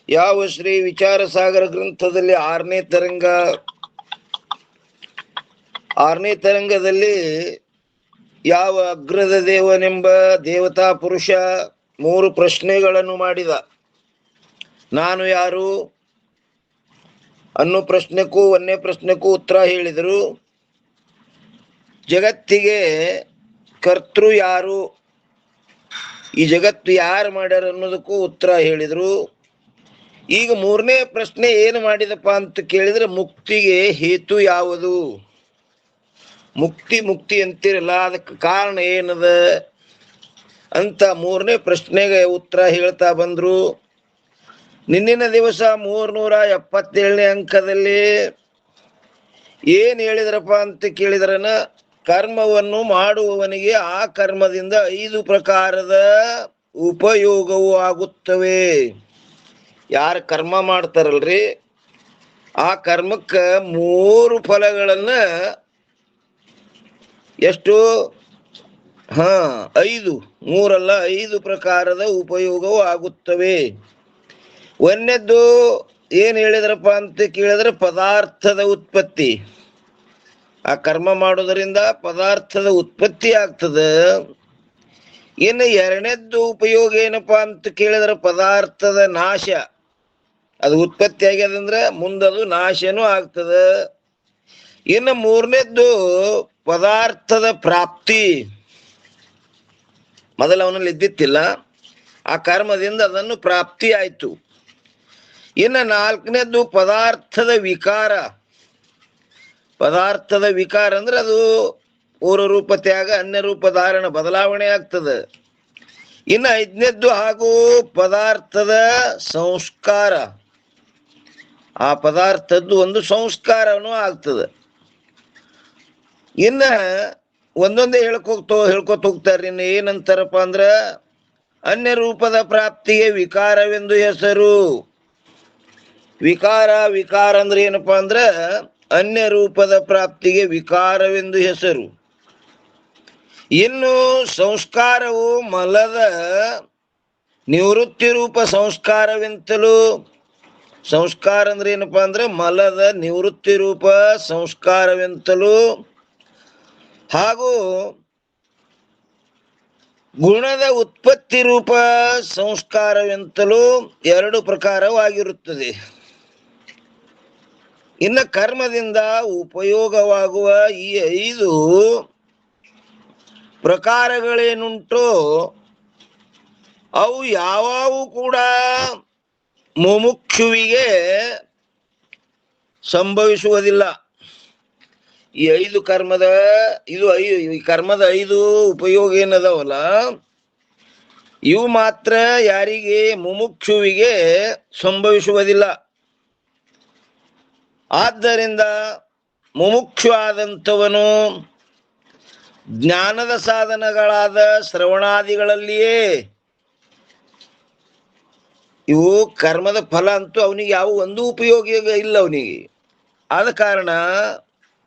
ಯಾವ ಶ್ರೀ ವಿಚಾರ ಸಾಗರ ಗ್ರಂಥದಲ್ಲಿ ಆರನೇ ತರಂಗದಲ್ಲಿ ಯಾವ ಅಗ್ರದ ದೇವನೆಂಬ ದೇವತಾ ಪುರುಷ 3 ಪ್ರಶ್ನೆಗಳನ್ನು ಮಾಡಿದ. ನಾನು ಯಾರು ಅನ್ನೋ ಪ್ರಶ್ನೆಗೂ 1ನೇ ಪ್ರಶ್ನೆಗೂ ಉತ್ತರ ಹೇಳಿದರು. ಜಗತ್ತಿಗೆ ಕರ್ತೃ ಯಾರು, ಈ ಜಗತ್ತು ಯಾರು ಮಾಡ್ಯಾರ ಅನ್ನೋದಕ್ಕೂ ಉತ್ತರ ಹೇಳಿದರು. ಈಗ 3ನೇ ಪ್ರಶ್ನೆ ಏನು ಮಾಡಿದಪ್ಪ ಅಂತ ಕೇಳಿದ್ರೆ, ಮುಕ್ತಿಗೆ ಹೇತು ಯಾವುದು? ಮುಕ್ತಿ ಅಂತಿರಲ್ಲ, ಅದಕ್ಕೆ ಕಾರಣ ಏನದ ಅಂತ 3ನೇ ಪ್ರಶ್ನೆಗೆ ಉತ್ತರ ಹೇಳ್ತಾ ಬಂದ್ರು. ನಿನ್ನಿನ ದಿವಸ 377ನೇ ಅಂಕದಲ್ಲಿ ಏನ್ ಹೇಳಿದ್ರಪ್ಪ ಅಂತ ಕೇಳಿದ್ರನ, ಕರ್ಮವನ್ನು ಮಾಡುವವನಿಗೆ ಆ ಕರ್ಮದಿಂದ 5 ಪ್ರಕಾರದ ಉಪಯೋಗವು ಆಗುತ್ತವೆ. ಯಾರು ಕರ್ಮ ಮಾಡ್ತಾರಲ್ರಿ, ಆ ಕರ್ಮಕ್ಕ 3 ಫಲಗಳನ್ನ, ಎಷ್ಟು 5, 3 ಅಲ್ಲ 5 ಪ್ರಕಾರದ ಉಪಯೋಗವು ಆಗುತ್ತವೆ. 1ನೇದ್ದು ಏನ್ ಹೇಳಿದ್ರಪ್ಪ ಅಂತ ಕೇಳಿದ್ರೆ, ಪದಾರ್ಥದ ಉತ್ಪತ್ತಿ. ಆ ಕರ್ಮ ಮಾಡೋದರಿಂದ ಪದಾರ್ಥದ ಉತ್ಪತ್ತಿ ಆಗ್ತದ. ಇನ್ನು 2ನೇದ್ದು ಉಪಯೋಗ ಏನಪ್ಪಾ ಅಂತ ಕೇಳಿದ್ರೆ, ಪದಾರ್ಥದ ನಾಶ. ಅದು ಉತ್ಪತ್ತಿ ಆಗ್ಯದಂದ್ರೆ ಮುಂದದು ನಾಶನೂ ಆಗ್ತದ. ಇನ್ನು 3ನೇದ್ದು ಪದಾರ್ಥದ ಪ್ರಾಪ್ತಿ. ಮೊದಲು ಅವನಲ್ಲಿ ಇದ್ದಿತ್ತಿಲ್ಲ, ಆ ಕರ್ಮದಿಂದ ಅದನ್ನು ಪ್ರಾಪ್ತಿ ಆಯ್ತು. ಇನ್ನು 4ನೇದ್ದು ಪದಾರ್ಥದ ವಿಕಾರ. ಪದಾರ್ಥದ ವಿಕಾರ ಅಂದ್ರೆ ಅದು ಪೂರ್ವ ರೂಪ ತ್ಯಾಗ, ಅನ್ಯ ರೂಪ ಧಾರಣ, ಬದಲಾವಣೆ ಆಗ್ತದೆ. ಇನ್ನು 5ನೇದ್ದು ಹಾಗೂ ಪದಾರ್ಥದ ಸಂಸ್ಕಾರ. ಆ ಪದಾರ್ಥದ್ದು ಒಂದು ಸಂಸ್ಕಾರನೂ ಆಗ್ತದೆ. ಇನ್ನ ಒಂದೊಂದೇ ಹೇಳ್ಕೊತ ಹೋಗ್ತಾರ್ರಿ. ಇನ್ನು ಏನಂತಾರಪ್ಪ ಅಂದ್ರ, ಅನ್ಯ ರೂಪದ ಪ್ರಾಪ್ತಿಗೆ ವಿಕಾರವೆಂದು ಹೆಸರು. ವಿಕಾರ ಅಂದ್ರೆ ಏನಪ್ಪಾ ಅಂದ್ರ, ಅನ್ಯ ರೂಪದ ಪ್ರಾಪ್ತಿಗೆ ವಿಕಾರವೆಂದು ಹೆಸರು. ಇನ್ನು ಸಂಸ್ಕಾರವು ಮಲದ ನಿವೃತ್ತಿ ರೂಪ ಸಂಸ್ಕಾರವೆಂತಲೂ. ಸಂಸ್ಕಾರ ಅಂದ್ರೆ ಏನಪ್ಪಾ ಅಂದ್ರೆ ಮಲದ ನಿವೃತ್ತಿ ರೂಪ ಸಂಸ್ಕಾರವೆಂತಲೂ, ಹಾಗೂ ಗುಣದ ಉತ್ಪತ್ತಿ ರೂಪ ಸಂಸ್ಕಾರವೆಂತಲೂ 2 ಪ್ರಕಾರವಾಗಿರುತ್ತದೆ. ಇನ್ನು ಕರ್ಮದಿಂದ ಉಪಯೋಗವಾಗುವ ಈ 5 ಪ್ರಕಾರಗಳೇನುಂಟೋ ಅವು ಯಾವಾವು ಕೂಡ ಮುಮುಕ್ಷುವಿಗೆ ಸಂಭವಿಸುವುದಿಲ್ಲ. ಈ 5 ಕರ್ಮದ 5 ಉಪಯೋಗ ಏನದವಲ್ಲ, ಇವು ಮಾತ್ರ ಯಾರಿಗೆ, ಮುಮುಕ್ಷುವಿಗೆ ಸಂಭವಿಸುವುದಿಲ್ಲ. ಆದ್ದರಿಂದ ಮುಮುಕ್ಷು ಆದಂಥವನು ಜ್ಞಾನದ ಸಾಧನಗಳಾದ ಶ್ರವಣಾದಿಗಳಲ್ಲಿಯೇ, ಇವು ಕರ್ಮದ ಫಲ ಅಂತೂ ಅವನಿಗೆ ಯಾವ ಒಂದು ಉಪಯೋಗ ಇಲ್ಲ ಅವನಿಗೆ. ಆದ ಕಾರಣ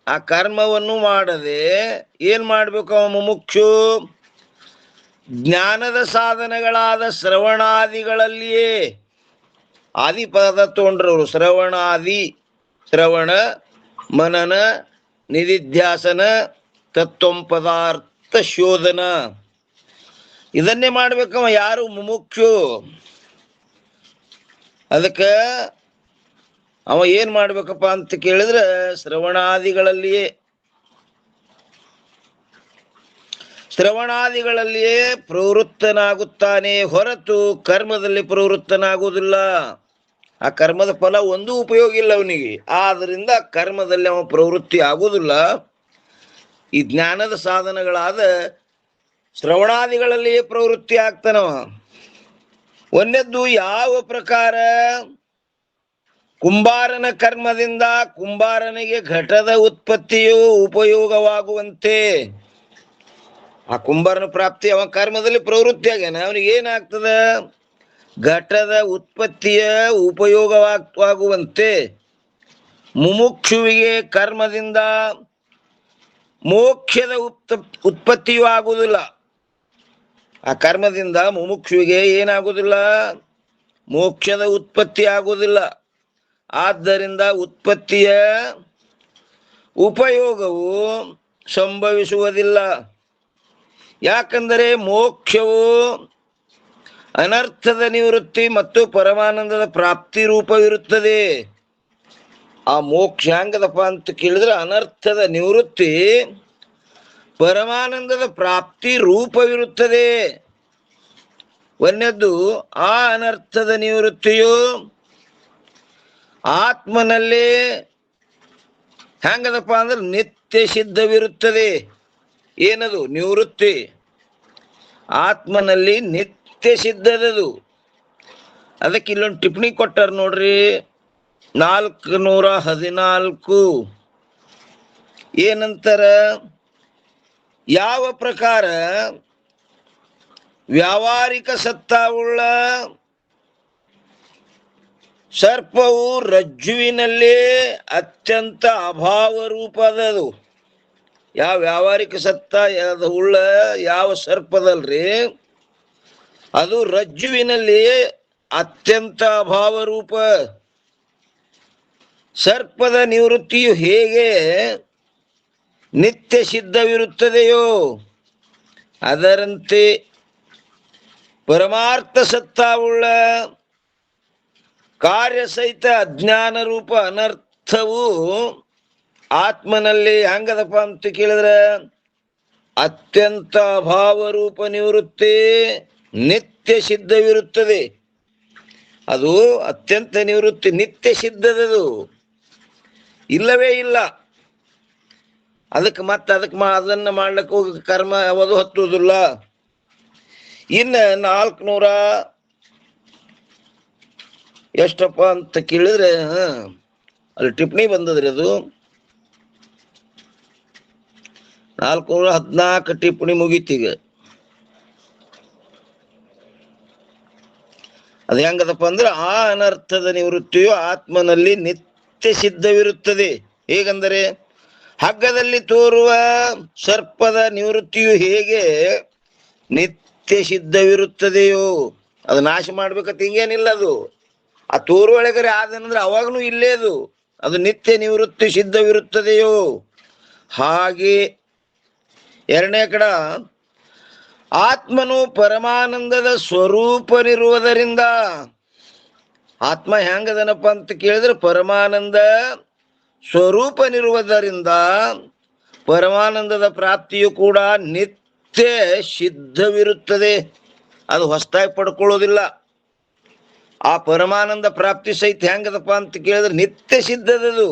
ಆ ಕರ್ಮವನ್ನು ಮಾಡದೆ ಏನ್ ಮಾಡ್ಬೇಕು ಅವ ಮುಮುಕ್ಷು? ಜ್ಞಾನದ ಸಾಧನಗಳಾದ ಶ್ರವಣಾದಿಗಳಲ್ಲಿಯೇ, ಆದಿ ಪದ ತಗೊಂಡ್ರವರು. ಶ್ರವಣ ಮನನ ನಿಧಿಧ್ಯಾಸನ ತತ್ವಂ ಪದಾರ್ಥ ಶೋಧನ, ಇದನ್ನೇ ಮಾಡ್ಬೇಕವ ಯಾರು ಮುಮುಕ್ಷು. ಅದಕ್ಕ ಅವ ಏನ್ ಮಾಡ್ಬೇಕಪ್ಪ ಅಂತ ಕೇಳಿದ್ರೆ, ಶ್ರವಣಾದಿಗಳಲ್ಲಿಯೇ ಪ್ರವೃತ್ತನಾಗುತ್ತಾನೆ ಹೊರತು ಕರ್ಮದಲ್ಲಿ ಪ್ರವೃತ್ತನಾಗುವುದಿಲ್ಲ. ಆ ಕರ್ಮದ ಫಲ ಒಂದೂ ಉಪಯೋಗ ಇಲ್ಲ ಅವನಿಗೆ. ಆದ್ರಿಂದ ಕರ್ಮದಲ್ಲಿ ಅವ ಪ್ರವೃತ್ತಿ ಆಗುವುದಿಲ್ಲ. ಈ ಜ್ಞಾನದ ಸಾಧನಗಳಾದ ಶ್ರವಣಾದಿಗಳಲ್ಲಿಯೇ ಪ್ರವೃತ್ತಿ ಆಗ್ತಾನವ. 1ನೇದ್ದು ಯಾವ ಪ್ರಕಾರ? ಕುಂಬಾರನ ಕರ್ಮದಿಂದ ಕುಂಬಾರನಿಗೆ ಘಟದ ಉತ್ಪತ್ತಿಯು ಉಪಯೋಗವಾಗುವಂತೆ. ಆ ಕುಂಬಾರನ ಪ್ರಾಪ್ತಿ ಅವ ಕರ್ಮದಲ್ಲಿ ಪ್ರವೃತ್ತಿ ಆಗ್ಯಾನ, ಅವನಿಗೆ ಏನಾಗ್ತದ? ಘಟದ ಉತ್ಪತ್ತಿಯ ಉಪಯೋಗವಾಗುವಂತೆ. ಮುಮುಕ್ಷುವಿಗೆ ಕರ್ಮದಿಂದ ಮೋಕ್ಷದ ಉತ್ಪತ್ತಿಯೂ ಆಗುವುದಿಲ್ಲ. ಆ ಕರ್ಮದಿಂದ ಮುಮುಕ್ಷುವಿಗೆ ಏನಾಗುವುದಿಲ್ಲ? ಮೋಕ್ಷದ ಉತ್ಪತ್ತಿ ಆಗುವುದಿಲ್ಲ. ಆದ್ದರಿಂದ ಉತ್ಪತ್ತಿಯ ಉಪಯೋಗವು ಸಂಭವಿಸುವುದಿಲ್ಲ. ಯಾಕಂದರೆ ಮೋಕ್ಷವು ಅನರ್ಥದ ನಿವೃತ್ತಿ ಮತ್ತು ಪರಮಾನಂದದ ಪ್ರಾಪ್ತಿ ರೂಪವಿರುತ್ತದೆ. ಆ ಮೋಕ್ಷ ಹೆಂಗದಪ್ಪ ಅಂತ ಕೇಳಿದ್ರೆ ಅನರ್ಥದ ನಿವೃತ್ತಿ ಪರಮಾನಂದದ ಪ್ರಾಪ್ತಿ ರೂಪವಿರುತ್ತದೆ. ಒಂದನೇದ್ದು, ಆ ಅನರ್ಥದ ನಿವೃತ್ತಿಯು ಆತ್ಮನಲ್ಲಿ ಹೆಂಗದಪ್ಪ ಅಂದ್ರೆ ನಿತ್ಯ ಸಿದ್ಧವಿರುತ್ತದೆ. ಏನದು ನಿವೃತ್ತಿ? ಆತ್ಮನಲ್ಲಿ ನಿತ್ಯ ಸಿದ್ಧದದು. ಅದಕ್ಕೆ ಇಲ್ಲೊಂದು ಟಿಪ್ಪಣಿ ಕೊಟ್ಟಾರ ನೋಡ್ರಿ, 414. ಏನಂತಾರ? ಯಾವ ಪ್ರಕಾರ ವ್ಯಾವಹಾರಿಕ ಸತ್ತಾವುಳ್ಳ ಸರ್ಪವು ರಜ್ಜುವಿನಲ್ಲಿ ಅತ್ಯಂತ ಅಭಾವ ರೂಪದದು. ಯಾವ ವ್ಯಾವಹಾರಿಕ ಸತ್ತ ಉಳ್ಳ ಯಾವ ಸರ್ಪದಲ್ರಿ, ಅದು ರಜ್ಜುವಿನಲ್ಲಿ ಅತ್ಯಂತ ಅಭಾವ ರೂಪ. ಸರ್ಪದ ನಿವೃತ್ತಿಯು ಹೇಗೆ ನಿತ್ಯ ಸಿದ್ಧವಿರುತ್ತದೆಯೋ ಅದರಂತೆ ಪರಮಾರ್ಥ ಸತ್ತಾವುಳ್ಳ ಕಾರ್ಯಸಹಿತ ಅಜ್ಞಾನ ರೂಪ ಅನರ್ಥವು ಆತ್ಮನಲ್ಲಿ ಹೆಂಗದಪ್ಪ ಅಂತ ಕೇಳಿದ್ರೆ ಅತ್ಯಂತ ಅಭಾವ ರೂಪ ನಿವೃತ್ತಿ ನಿತ್ಯ ಸಿದ್ಧವಿರುತ್ತದೆ. ಅದು ಅತ್ಯಂತ ನಿವೃತ್ತಿ ನಿತ್ಯ ಸಿದ್ಧದದು, ಇಲ್ಲವೇ ಇಲ್ಲ. ಅದಕ್ಕೆ ಅದನ್ನ ಮಾಡ್ಲಿಕ್ಕೆ ಹೋಗಿ ಕರ್ಮ ಯಾವುದು ಹತ್ತುವುದಿಲ್ಲ. ಇನ್ನು 400 ಎಷ್ಟಪ್ಪ ಅಂತ ಕೇಳಿದ್ರೆ ಅಲ್ಲಿ ಟಿಪ್ಪಣಿ ಬಂದದ್ರಿ. ಅದು 414 ಟಿಪ್ಪಣಿ ಮುಗೀತೀಗ. ಅದು ಹೆಂಗದಪ್ಪ ಅಂದ್ರೆ ಆ ಅನರ್ಥದ ನಿವೃತ್ತಿಯು ಆತ್ಮನಲ್ಲಿ ನಿತ್ಯ ಸಿದ್ಧವಿರುತ್ತದೆ. ಹೇಗೆಂದರೆ ಹಗ್ಗದಲ್ಲಿ ತೋರುವ ಸರ್ಪದ ನಿವೃತ್ತಿಯು ಹೇಗೆ ನಿತ್ಯ ಸಿದ್ಧವಿರುತ್ತದೆಯೋ, ಅದು ನಾಶ ಮಾಡ್ಬೇಕಂತ ಹಿಂಗೇನಿಲ್ಲ. ಅದು ಆ ತೋರುವಳೆಗರೆ ಆದನಂದ್ರೆ ಅವಾಗನು ಇಲ್ಲೇ ಅದು ನಿತ್ಯ ನಿವೃತ್ತಿ ಸಿದ್ಧವಿರುತ್ತದೆಯೋ ಹಾಗೆ. ಎರಡನೇ ಕಡ, ಆತ್ಮನು ಪರಮಾನಂದದ ಸ್ವರೂಪನಿರುವುದರಿಂದ, ಆತ್ಮ ಹೆಂಗದನಪ್ಪ ಅಂತ ಕೇಳಿದ್ರೆ ಪರಮಾನಂದ ಸ್ವರೂಪನಿರುವುದರಿಂದ ಪರಮಾನಂದದ ಪ್ರಾಪ್ತಿಯು ಕೂಡ ನಿತ್ಯ ಸಿದ್ಧವಿರುತ್ತದೆ. ಅದು ಹೊಸದಾಗಿ ಪಡ್ಕೊಳ್ಳೋದಿಲ್ಲ. ಆ ಪರಮಾನಂದ ಪ್ರಾಪ್ತಿ ಸಹಿತ ಹೆಂಗದಪ್ಪ ಅಂತ ಕೇಳಿದ್ರೆ ನಿತ್ಯ ಸಿದ್ಧದದು.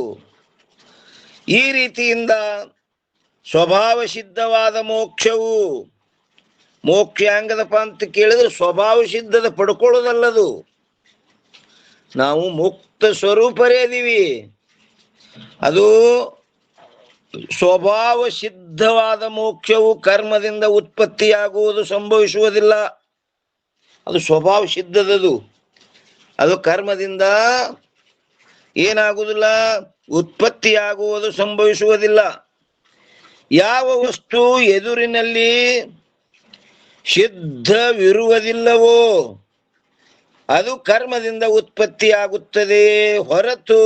ಈ ರೀತಿಯಿಂದ ಸ್ವಭಾವ ಸಿದ್ಧವಾದ ಮೋಕ್ಷವು, ಮೋಕ್ಷ ಹೆಂಗದಪ್ಪ ಅಂತ ಕೇಳಿದ್ರೆ ಸ್ವಭಾವ ಸಿದ್ಧದ ಪಡ್ಕೊಳ್ಳೋದಲ್ಲದು. ನಾವು ಮುಕ್ತ ಸ್ವರೂಪರೇ ಇದೀವಿ. ಅದು ಸ್ವಭಾವ ಸಿದ್ಧವಾದ ಮೋಕ್ಷವು ಕರ್ಮದಿಂದ ಉತ್ಪತ್ತಿಯಾಗುವುದು ಸಂಭವಿಸುವುದಿಲ್ಲ. ಅದು ಸ್ವಭಾವ ಸಿದ್ಧದದು. ಅದು ಕರ್ಮದಿಂದ ಏನಾಗುವುದಿಲ್ಲ, ಉತ್ಪತ್ತಿಯಾಗುವುದು ಸಂಭವಿಸುವುದಿಲ್ಲ. ಯಾವ ವಸ್ತು ಎದುರಿನಲ್ಲಿ ಸಿದ್ಧವಿರುವುದಿಲ್ಲವೋ ಅದು ಕರ್ಮದಿಂದ ಉತ್ಪತ್ತಿಯಾಗುತ್ತದೆ ಹೊರತು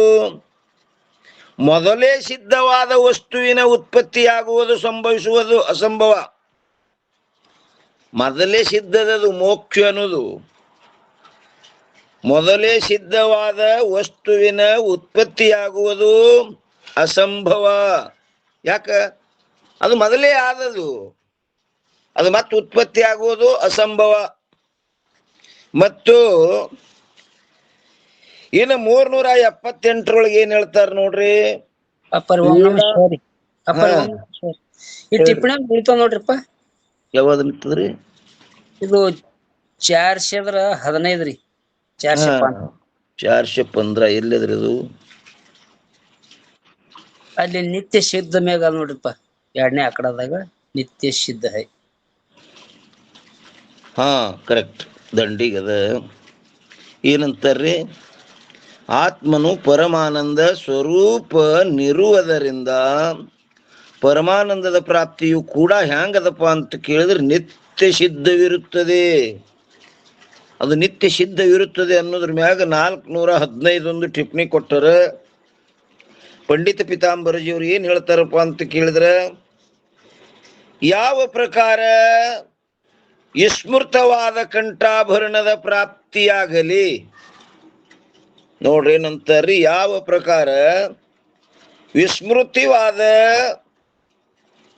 ಮೊದಲೇ ಸಿದ್ಧವಾದ ವಸ್ತುವಿನ ಉತ್ಪತ್ತಿಯಾಗುವುದು ಸಂಭವಿಸುವುದು ಅಸಂಭವ. ಮೊದಲೇ ಸಿದ್ಧದದು ಮೋಕ್ಷ ಅನ್ನೋದು. ಮೊದಲೇ ಸಿದ್ಧವಾದ ವಸ್ತುವಿನ ಉತ್ಪತ್ತಿಯಾಗುವುದು ಅಸಂಭವ. ಯಾಕ? ಅದು ಮೊದಲೇ ಆದದು, ಅದು ಮತ್ತೆ ಉತ್ಪತ್ತಿ ಆಗುವುದು ಅಸಂಭವ. ಮತ್ತು ಇನ್ನು 378 ಏನ್ ಹೇಳ್ತಾರ ನೋಡ್ರಿ. ಈ ಟಿಪ್ಪಣಿ ಉಳಿತಾವ ನೋಡ್ರಿಪ್ಪ. ಯಾವ್ದು ನಿಂತದ್ರಿ? ಇದು 415 ರೀ. 415 ಎಲ್ಲದ್ರಿ ಅದು? ಅಲ್ಲಿ ನಿತ್ಯ ಸಿದ್ಧ ಮೇಘ ನೋಡ್ರಿಪ್ಪ, 2ನೇ ಆಕಡದಾಗ ನಿತ್ಯ ಸಿದ್ಧ ಹೈ. ಹಾ ಕರೆಕ್ಟ್, ದಂಡಿಗದ. ಏನಂತಾರ್ರಿ? ಆತ್ಮನು ಪರಮಾನಂದ ಸ್ವರೂಪ ನಿರುವುದರಿಂದ ಪರಮಾನಂದದ ಪ್ರಾಪ್ತಿಯು ಕೂಡ ಹ್ಯಾಂಗದಪ್ಪ ಅಂತ ಕೇಳಿದ್ರೆ ನಿತ್ಯ ಸಿದ್ಧವಿರುತ್ತದೆ. ಅದು ನಿತ್ಯ ಸಿದ್ಧವಿರುತ್ತದೆ ಅನ್ನೋದ್ರ ಮ್ಯಾಗ 415 ಟಿಪ್ಪಣಿ ಕೊಟ್ಟರ. ಪಂಡಿತ ಪಿತಾಂಬರಜಿಯವರು ಏನ್ ಹೇಳ್ತಾರಪ್ಪ ಅಂತ ಕೇಳಿದ್ರ, ಯಾವ ಪ್ರಕಾರ ವಿಸ್ಮೃತವಾದ ಕಂಠಾಭರಣದ ಪ್ರಾಪ್ತಿಯಾಗಲಿ, ನೋಡ್ರಿ ಏನಂತಾರ್ರಿ, ಯಾವ ಪ್ರಕಾರ ವಿಸ್ಮೃತಿವಾದ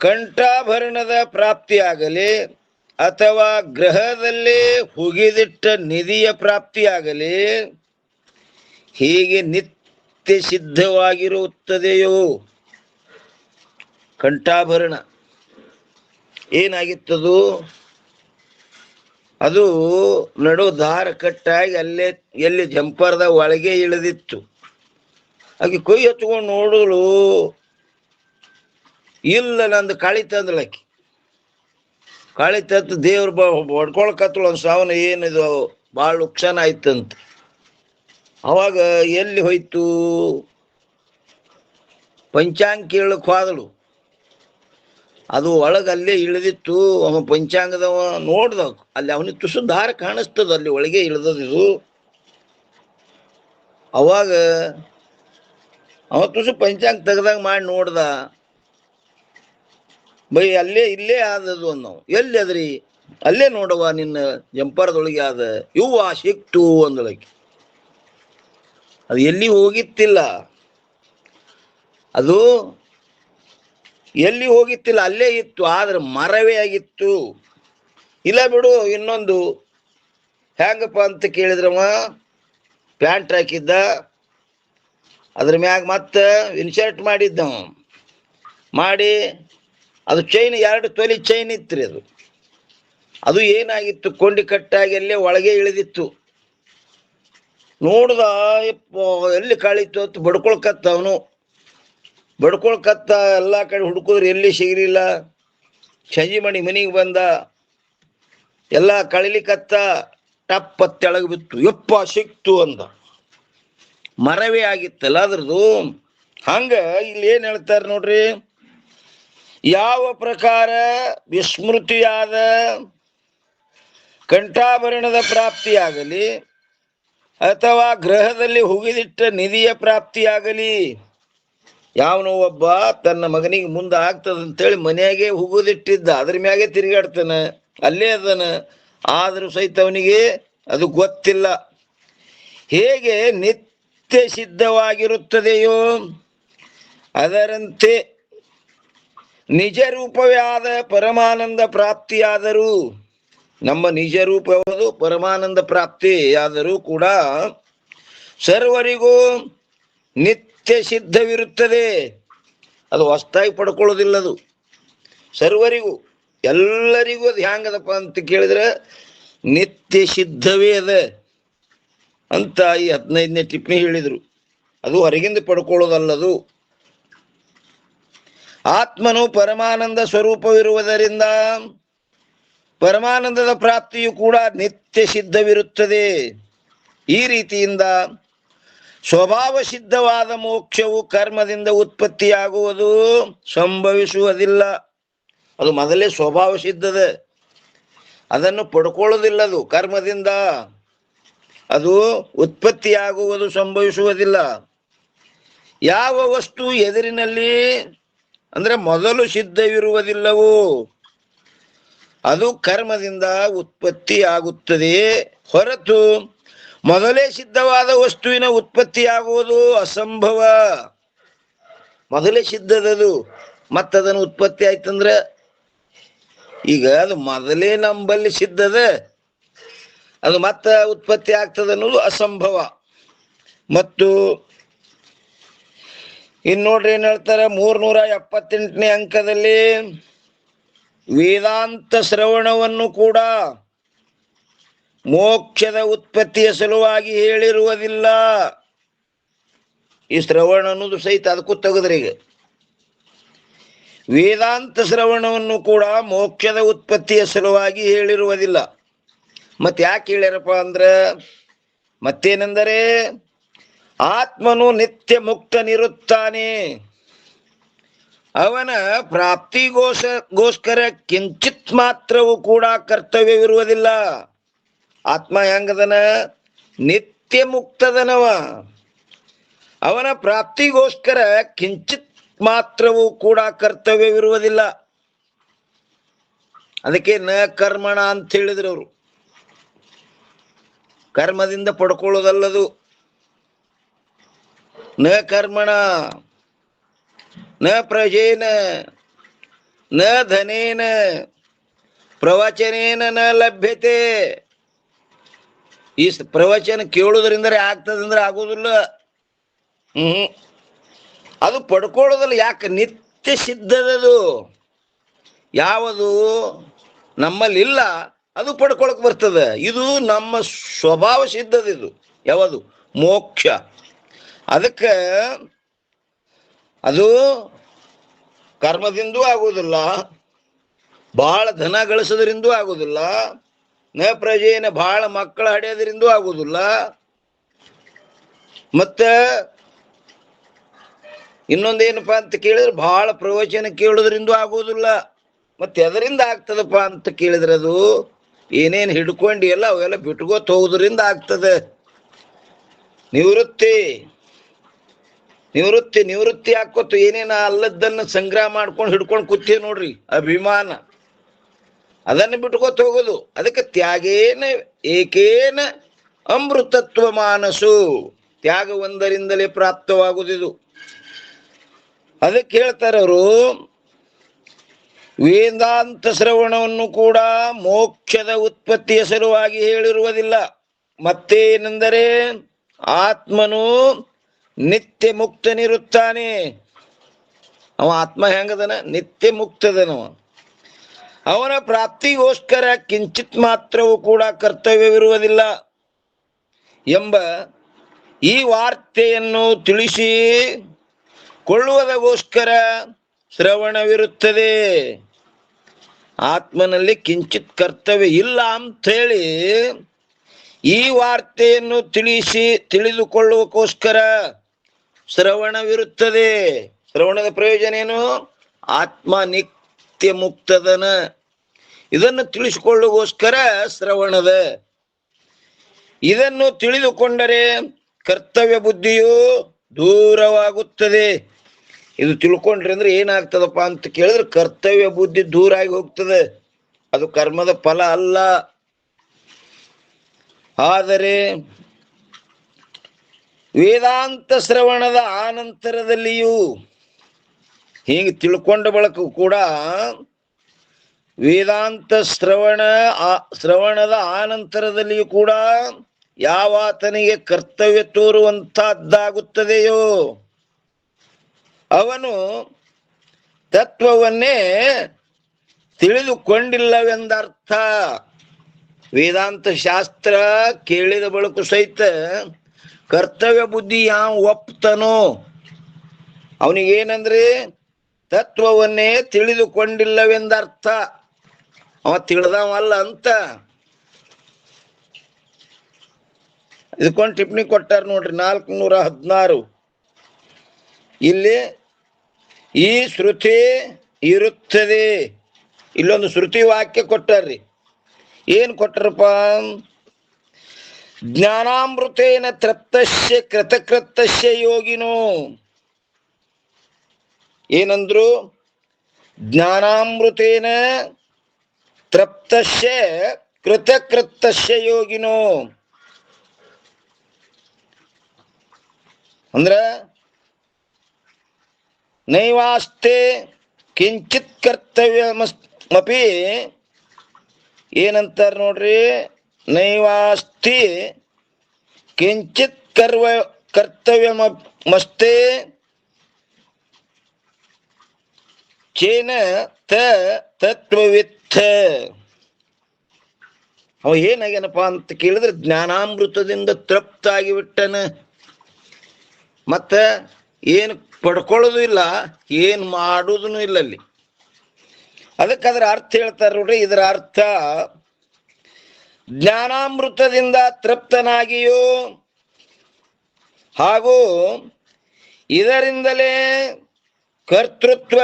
ಕಂಠಾಭರಣದ ಪ್ರಾಪ್ತಿಯಾಗಲಿ ಅಥವಾ ಗ್ರಹದಲ್ಲಿ ಹುಗಿದಿಟ್ಟ ನಿಧಿಯ ಪ್ರಾಪ್ತಿಯಾಗಲಿ ಹೀಗೆ ನಿತ್ಯ ಸಿದ್ಧವಾಗಿರುತ್ತದೆಯೋ. ಕಂಠಾಭರಣ ಏನಾಗಿತ್ತದು? ಅದು ನಡು ದಾರ ಕಟ್ಟಾಗಿ ಅಲ್ಲೇ ಎಲ್ಲಿ ಜಂಪರ್ದ ಒಳಗೆ ಇಳಿದಿತ್ತು. ಆಕೆ ಕೊಯ್ ಹಚ್ಕೊಂಡು ನೋಡಲು ಇಲ್ಲ, ನಂದು ಕಾಳಿ ತಂದಳಕಿ. ಕಾಳಿ ತತ್ತು ದೇವ್ರು ಹೊಡ್ಕೊಳಕತ್ತಳು ಒಂದು ಸಾವನ, ಏನಿದು ಭಾಳ ನುಕ್ಸಾನ ಆಯ್ತಂತ. ಅವಾಗ ಎಲ್ಲಿ ಹೋಯ್ತು? ಪಂಚಾಂಗ ಕೇಳಕ್ ಹೋದಳು. ಅದು ಒಳಗೆ ಅಲ್ಲೇ ಇಳಿದಿತ್ತು. ಅವ ಪಂಚಾಂಗದವ ನೋಡ್ದ, ಅಲ್ಲಿ ಅವನಿಗೆ ತುಸು ದಾರ ಕಾಣಿಸ್ತದ, ಅಲ್ಲಿ ಒಳಗೆ ಇಳಿದದಿದು. ಅವಾಗ ಅವ ತುಸು ಪಂಚಾಂಗ ತೆಗ್ದಾಗ ಮಾಡಿ ನೋಡ್ದ, ಬೈ ಅಲ್ಲೇ ಇಲ್ಲೇ ಆದದು ನಾವು. ಎಲ್ಲಿ ಅದ್ರಿ? ಅಲ್ಲೇ ನೋಡವ, ನಿನ್ನ ಜಂಪರದೊಳಗೆ ಆದ. ಇವ್ವ ಸಿಕ್ತು ಅಂದಳಕಿ. ಅದು ಎಲ್ಲಿ ಹೋಗಿತ್ತಿಲ್ಲ, ಅದು ಎಲ್ಲಿ ಹೋಗಿತ್ತಿಲ್ಲ, ಅಲ್ಲೇ ಇತ್ತು. ಆದ್ರೆ ಮರವೇ ಆಗಿತ್ತು. ಇಲ್ಲ ಬಿಡು, ಇನ್ನೊಂದು ಹೆಂಗಪ್ಪ ಅಂತ ಕೇಳಿದ್ರವ, ಪ್ಯಾಂಟ್ ಹಾಕಿದ್ದ, ಅದ್ರ ಮ್ಯಾಗ ಮತ್ತೆ ಇನ್ಸರ್ಟ್ ಮಾಡಿದ್ದವ ಮಾಡಿ, ಅದು ಚೈನ್ 2 ತೊಲಿ ಚೈನ್ ಇತ್ರಿ. ಅದು ಏನಾಗಿತ್ತು? ಕೊಂಡಿ ಕಟ್ಟಾಗಿ ಅಲ್ಲೇ ಒಳಗೆ ಇಳಿದಿತ್ತು. ನೋಡ್ದ, ಎಲ್ಲಿ ಕಾಳಿತ್ತು ಅಂತ ಬಡ್ಕೊಳ್ಕತ್ತ. ಅವನು ಬಡ್ಕೊಳ್ಕತ್ತ, ಎಲ್ಲಾ ಕಡೆ ಹುಡುಕಿದ್ರೆ ಎಲ್ಲಿ ಸಿಗಲಿಲ್ಲ. ಸಂಜೆ ಮನೆಗೆ ಬಂದ, ಎಲ್ಲ ಕಳಿಲಿಕತ್ತ, ಟಪ್ಪ ತೆಳಗ್ ಬಿತ್ತು. ಯಪ್ಪ ಸಿಕ್ತು ಅಂದ. ಮರವೇ ಆಗಿತ್ತಲ್ಲ ಅದ್ರದ್ದು. ಹಂಗ ಇಲ್ಲಿ ಏನ್ ಹೇಳ್ತಾರ ನೋಡ್ರಿ, ಯಾವ ಪ್ರಕಾರ ವಿಸ್ಮೃತಿಯಾದ ಕಂಠಾಭರಣದ ಪ್ರಾಪ್ತಿಯಾಗಲಿ ಅಥವಾ ಗ್ರಹದಲ್ಲಿ ಹುಗಿದಿಟ್ಟ ನಿಧಿಯ ಪ್ರಾಪ್ತಿಯಾಗಲಿ, ಯಾವನೋ ಒಬ್ಬ ತನ್ನ ಮಗನಿಗೆ ಮುಂದೆ ಆಗ್ತದಂತೇಳಿ ಮನೆಯಾಗೆ ಹುಗುದಿಟ್ಟಿದ್ದ, ಅದ್ರ ಮ್ಯಾಗೆ ತಿರುಗಾಡ್ತಾನ, ಅಲ್ಲೇ ಅದನ. ಆದ್ರೂ ಸಹಿತ ಅವನಿಗೆ ಅದು ಗೊತ್ತಿಲ್ಲ. ಹೇಗೆ ನಿತ್ಯ ಸಿದ್ಧವಾಗಿರುತ್ತದೆಯೋ ಅದರಂತೆ ನಿಜ ರೂಪವೇ ಆದ ಪರಮಾನಂದ ಪ್ರಾಪ್ತಿಯಾದರೂ, ನಮ್ಮ ನಿಜ ರೂಪ ಯಾವುದು? ಪರಮಾನಂದ ಪ್ರಾಪ್ತಿ ಆದರೂ ಕೂಡ ಸರ್ವರಿಗೂ ನಿತ್ಯ ಸಿದ್ಧವಿರುತ್ತದೆ. ಅದು ಹೊಸದಾಗಿ ಪಡ್ಕೊಳ್ಳೋದಿಲ್ಲ. ಅದು ಸರ್ವರಿಗೂ, ಎಲ್ಲರಿಗೂ. ಅದು ಹ್ಯಾಂಗದಪ್ಪ ಅಂತ ಕೇಳಿದ್ರೆ ನಿತ್ಯ ಸಿದ್ಧವೇ ಅದ ಅಂತ ಈ 15ನೇ ಟಿಪ್ಪಣಿ ಹೇಳಿದ್ರು. ಅದು ಹೊರಗಿಂದ ಪಡ್ಕೊಳ್ಳೋದಲ್ಲದು. ಆತ್ಮನು ಪರಮಾನಂದ ಸ್ವರೂಪವಿರುವುದರಿಂದ ಪರಮಾನಂದದ ಪ್ರಾಪ್ತಿಯು ಕೂಡ ನಿತ್ಯ ಸಿದ್ಧವಿರುತ್ತದೆ. ಈ ರೀತಿಯಿಂದ ಸ್ವಭಾವ ಸಿದ್ಧವಾದ ಮೋಕ್ಷವು ಕರ್ಮದಿಂದ ಉತ್ಪತ್ತಿಯಾಗುವುದು ಸಂಭವಿಸುವುದಿಲ್ಲ. ಅದು ಮೊದಲೇ ಸ್ವಭಾವ ಸಿದ್ಧದ, ಅದನ್ನು ಪಡ್ಕೊಳ್ಳೋದಿಲ್ಲ. ಅದು ಕರ್ಮದಿಂದ ಅದು ಉತ್ಪತ್ತಿಯಾಗುವುದು ಸಂಭವಿಸುವುದಿಲ್ಲ. ಯಾವ ವಸ್ತು ಎದುರಿನಲ್ಲಿ ಅಂದ್ರೆ ಮೊದಲು ಸಿದ್ಧವಿರುವುದಿಲ್ಲವೋ ಅದು ಕರ್ಮದಿಂದ ಉತ್ಪತ್ತಿ ಆಗುತ್ತದೆ ಹೊರತು ಮೊದಲೇ ಸಿದ್ಧವಾದ ವಸ್ತುವಿನ ಉತ್ಪತ್ತಿಯಾಗುವುದು ಅಸಂಭವ. ಮೊದಲೇ ಸಿದ್ಧದದು, ಮತ್ತದನ್ನು ಉತ್ಪತ್ತಿ ಆಯ್ತಂದ್ರೆ, ಈಗ ಅದು ಮೊದಲೇ ನಂಬಲ್ಲಿ ಸಿದ್ಧದ, ಅದು ಮತ್ತೆ ಉತ್ಪತ್ತಿ ಆಗ್ತದೆ ಅನ್ನೋದು ಅಸಂಭವ. ಮತ್ತು ಇನ್ ನೋಡ್ರಿ ಏನ್ ಹೇಳ್ತಾರೆ, 378ನೇ ಅಂಕದಲ್ಲಿ ವೇದಾಂತ ಶ್ರವಣವನ್ನು ಕೂಡ ಮೋಕ್ಷದ ಉತ್ಪತ್ತಿಯ ಸಲುವಾಗಿ ಹೇಳಿರುವುದಿಲ್ಲ. ಈ ಶ್ರವಣ ಅನ್ನೋದು ಸಹಿತ ಅದಕ್ಕೂ ತೆಗೆದ್ರಿ. ಈಗ ವೇದಾಂತ ಶ್ರವಣವನ್ನು ಕೂಡ ಮೋಕ್ಷದ ಉತ್ಪತ್ತಿಯ ಸಲುವಾಗಿ ಹೇಳಿರುವುದಿಲ್ಲ. ಮತ್ತೆ ಯಾಕೆ ಹೇಳ್ಯಾರಪ್ಪ ಅಂದ್ರೆ, ಮತ್ತೇನೆಂದರೆ ಆತ್ಮನು ನಿತ್ಯ ಮುಕ್ತನಿರುತ್ತಾನೆ, ಅವನ ಪ್ರಾಪ್ತಿಗೋಸ್ಕರ ಕಿಂಚಿತ್ ಮಾತ್ರವೂ ಕೂಡ ಕರ್ತವ್ಯವಿರುವುದಿಲ್ಲ. ಆತ್ಮ ಹೆಂಗದನ? ನಿತ್ಯ ಮುಕ್ತದನವ. ಅವನ ಪ್ರಾಪ್ತಿಗೋಸ್ಕರ ಕಿಂಚಿತ್ ಮಾತ್ರವೂ ಕೂಡ ಕರ್ತವ್ಯವಿರುವುದಿಲ್ಲ. ಅದಕ್ಕೆ ನ ಕರ್ಮಣ ಅಂತ ಹೇಳಿದ್ರು ಅವರು. ಕರ್ಮದಿಂದ ಪಡ್ಕೊಳ್ಳೋದಲ್ಲದು. ನ ಕರ್ಮಣ ನ ಪ್ರಜೇನ ನ ಧನೇನ ಪ್ರವಚನೇನ ನ ಲಭ್ಯತೆ. ಈ ಪ್ರವಚನ ಕೇಳುವುದರಿಂದ ಆಗ್ತದಂದ್ರೆ ಆಗೋದಿಲ್ಲ. ಅದು ಪಡ್ಕೊಳ್ಳೋದಲ್ಲ. ಯಾಕೆ? ನಿತ್ಯ ಸಿದ್ಧದದು. ಯಾವುದು ನಮ್ಮಲ್ಲಿ ಇಲ್ಲ ಅದು ಪಡ್ಕೊಳಕ್ ಬರ್ತದೆ. ಇದು ನಮ್ಮ ಸ್ವಭಾವ ಸಿದ್ಧದಿದು. ಯಾವುದು? ಮೋಕ್ಷ. ಅದಕ್ಕೆ ಅದು ಕರ್ಮದಿಂದೂ ಆಗುವುದಿಲ್ಲ, ಬಹಳ ಧನ ಗಳಿಸೋದ್ರಿಂದೂ ಆಗುವುದಿಲ್ಲ, ನ ಪ್ರಜೆನ ಬಹಳ ಮಕ್ಕಳ ಹಡೆಯೋದ್ರಿಂದೂ ಆಗುವುದಿಲ್ಲ, ಮತ್ತೆ ಇನ್ನೊಂದೇನಪ್ಪ ಅಂತ ಕೇಳಿದ್ರೆ ಬಹಳ ಪ್ರವಚನ ಕೇಳೋದ್ರಿಂದ ಆಗುವುದಿಲ್ಲ. ಮತ್ತೆ ಎದರಿಂದ ಆಗ್ತದಪ್ಪ ಅಂತ ಕೇಳಿದ್ರೆ ಅದು ಏನೇನು ಹಿಡ್ಕೊಂಡಿ ಎಲ್ಲ ಅವೆಲ್ಲ ಬಿಟ್ಕೋತ ಹೋಗೋದ್ರಿಂದ ಆಗ್ತದೆ. ನಿವೃತ್ತಿ ನಿವೃತ್ತಿ ನಿವೃತ್ತಿ ಹಾಕೋತ ಏನೇನ ಅಲ್ಲದನ್ನ ಸಂಗ್ರಹ ಮಾಡ್ಕೊಂಡು ಹಿಡ್ಕೊಂಡು ಕೂತೀವಿ ನೋಡ್ರಿ, ಅಭಿಮಾನ, ಅದನ್ನು ಬಿಟ್ಕೋತ ಹೋಗೋದು. ಅದಕ್ಕೆ ತ್ಯಾಗೇನ ಏಕೇನ ಅಮೃತತ್ವ ಮಾನಸು. ತ್ಯಾಗ ಒಂದರಿಂದಲೇ ಪ್ರಾಪ್ತವಾಗುವುದಿದು. ಅದಕ್ಕೆ ಹೇಳ್ತಾರೆ ಅವರು, ವೇದಾಂತ ಶ್ರವಣವನ್ನು ಕೂಡ ಮೋಕ್ಷದ ಉತ್ಪತ್ತಿಯ ಸಲುವಾಗಿ ಹೇಳಿರುವುದಿಲ್ಲ. ಮತ್ತೇನೆಂದರೆ ಆತ್ಮನು ನಿತ್ಯ ಮುಕ್ತನಿರುತ್ತಾನೆ. ಅವ ಆತ್ಮ ಹೆಂಗದನ? ನಿತ್ಯ ಮುಕ್ತದನವ. ಅವನ ಪ್ರಾಪ್ತಿಗೋಸ್ಕರ ಕಿಂಚಿತ್ ಮಾತ್ರವೂ ಕೂಡ ಕರ್ತವ್ಯವಿರುವುದಿಲ್ಲ ಎಂಬ ಈ ವಾರ್ತೆಯನ್ನು ತಿಳಿಸಿ ಕೊಳ್ಳುವುದಗೋಸ್ಕರ ಶ್ರವಣವಿರುತ್ತದೆ. ಆತ್ಮನಲ್ಲಿ ಕಿಂಚಿತ್ ಕರ್ತವ್ಯ ಇಲ್ಲ ಅಂತ ಹೇಳಿ ಈ ವಾರ್ತೆಯನ್ನು ತಿಳಿದುಕೊಳ್ಳುವಕ್ಕೋಸ್ಕರ ಶ್ರವಣವಿರುತ್ತದೆ. ಶ್ರವಣದ ಪ್ರಯೋಜನ ಏನು? ಆತ್ಮ ನಿತ್ಯ ಮುಕ್ತದನ. ಇದನ್ನು ತಿಳಿಸಿಕೊಳ್ಳುವಗೋಸ್ಕರ ಶ್ರವಣದ. ಇದನ್ನು ತಿಳಿದುಕೊಂಡರೆ ಕರ್ತವ್ಯ ಬುದ್ಧಿಯು ದೂರವಾಗುತ್ತದೆ. ಇದು ತಿಳ್ಕೊಂಡ್ರಿ ಅಂದ್ರೆ ಏನಾಗ್ತದಪ್ಪ ಅಂತ ಕೇಳಿದ್ರೆ ಕರ್ತವ್ಯ ಬುದ್ಧಿ ದೂರ ಆಗಿ ಹೋಗ್ತದೆ. ಅದು ಕರ್ಮದ ಫಲ ಅಲ್ಲ. ಆದರೆ ವೇದಾಂತ ಶ್ರವಣದ ಆನಂತರದಲ್ಲಿಯೂ ಹೀಗೆ ತಿಳ್ಕೊಂಡ ಬಳಕ ಕೂಡ ವೇದಾಂತ ಶ್ರವಣದ ಆನಂತರದಲ್ಲಿಯೂ ಕೂಡ ಯಾವಾತನಿಗೆ ಕರ್ತವ್ಯ ತೋರುವಂತಹದ್ದಾಗುತ್ತದೆಯೋ ಅವನು ತತ್ವವನ್ನೇ ತಿಳಿದುಕೊಂಡಿಲ್ಲವೆಂದರ್ಥ. ವೇದಾಂತ ಶಾಸ್ತ್ರ ಕೇಳಿದ ಬಳಿಕ ಸಹಿತ ಕರ್ತವ್ಯ ಬುದ್ಧಿ ಯಾವ ಒಪ್ತನೋ ಅವನಿಗೇನಂದ್ರೆ ತತ್ವವನ್ನೇ ತಿಳಿದುಕೊಂಡಿಲ್ಲವೆಂದರ್ಥ. ಅವ ತಿಳಿದವಲ್ಲ ಅಂತ. ಇದಕ್ಕೊಂದು ಟಿಪ್ಪಣಿ ಕೊಟ್ಟಾರ ನೋಡ್ರಿ, 416. ಇಲ್ಲಿ ಈ ಶ್ರುತಿ ಇರುತ್ತದೆ. ಇಲ್ಲೊಂದು ಶ್ರುತಿ ವಾಕ್ಯ ಕೊಟ್ಟಾರ್ರಿ. ಏನ್ ಕೊಟ್ಟಾರಪ್ಪ? ಜ್ಞಾನಾಮೃತೇನ ತೃಪ್ತಸ್ಯ ಕೃತಕೃತಸ್ಯ ಯೋಗಿನೋ. ಏನಂದ್ರು? ಜ್ಞಾನಾಮೃತೇನ ತೃಪ್ತಸ್ಯ ಕೃತಕೃತಸ್ಯ ಯೋಗಿನೋ. ಅಂದ್ರ ನೈವಾಸ್ತೆ ಕಿಂಚಿತ್ ಕರ್ತವ್ಯಮಪಿ. ಏನಂತಾರ ನೋಡ್ರಿ? ನೈವಾಸ್ತಿ ಕಿಂಚಿತ್ ಕರ್ತವ್ಯಮಸ್ತೆ ಚೇನ ತತ್ವವಿತ್ತ. ಅವ ಏನಾಗ್ಯಾನಪ್ಪ ಅಂತ ಕೇಳಿದ್ರೆ ಜ್ಞಾನಾಮೃತದಿಂದ ತೃಪ್ತ ಆಗಿಬಿಟ್ಟನ. ಮತ್ತ ಏನು ಪಡ್ಕೊಳ್ಳೋದು ಇಲ್ಲ, ಏನ್ ಮಾಡುವುದೂ ಇಲ್ಲ ಅಲ್ಲಿ. ಅದಕ್ಕೆ ಅದರ ಅರ್ಥ ಹೇಳ್ತಾರೆ ನೋಡ್ರಿ. ಇದರ ಅರ್ಥ ಜ್ಞಾನಾಮೃತದಿಂದ ತೃಪ್ತನಾಗಿಯೂ ಹಾಗೂ ಇದರಿಂದಲೇ ಕರ್ತೃತ್ವ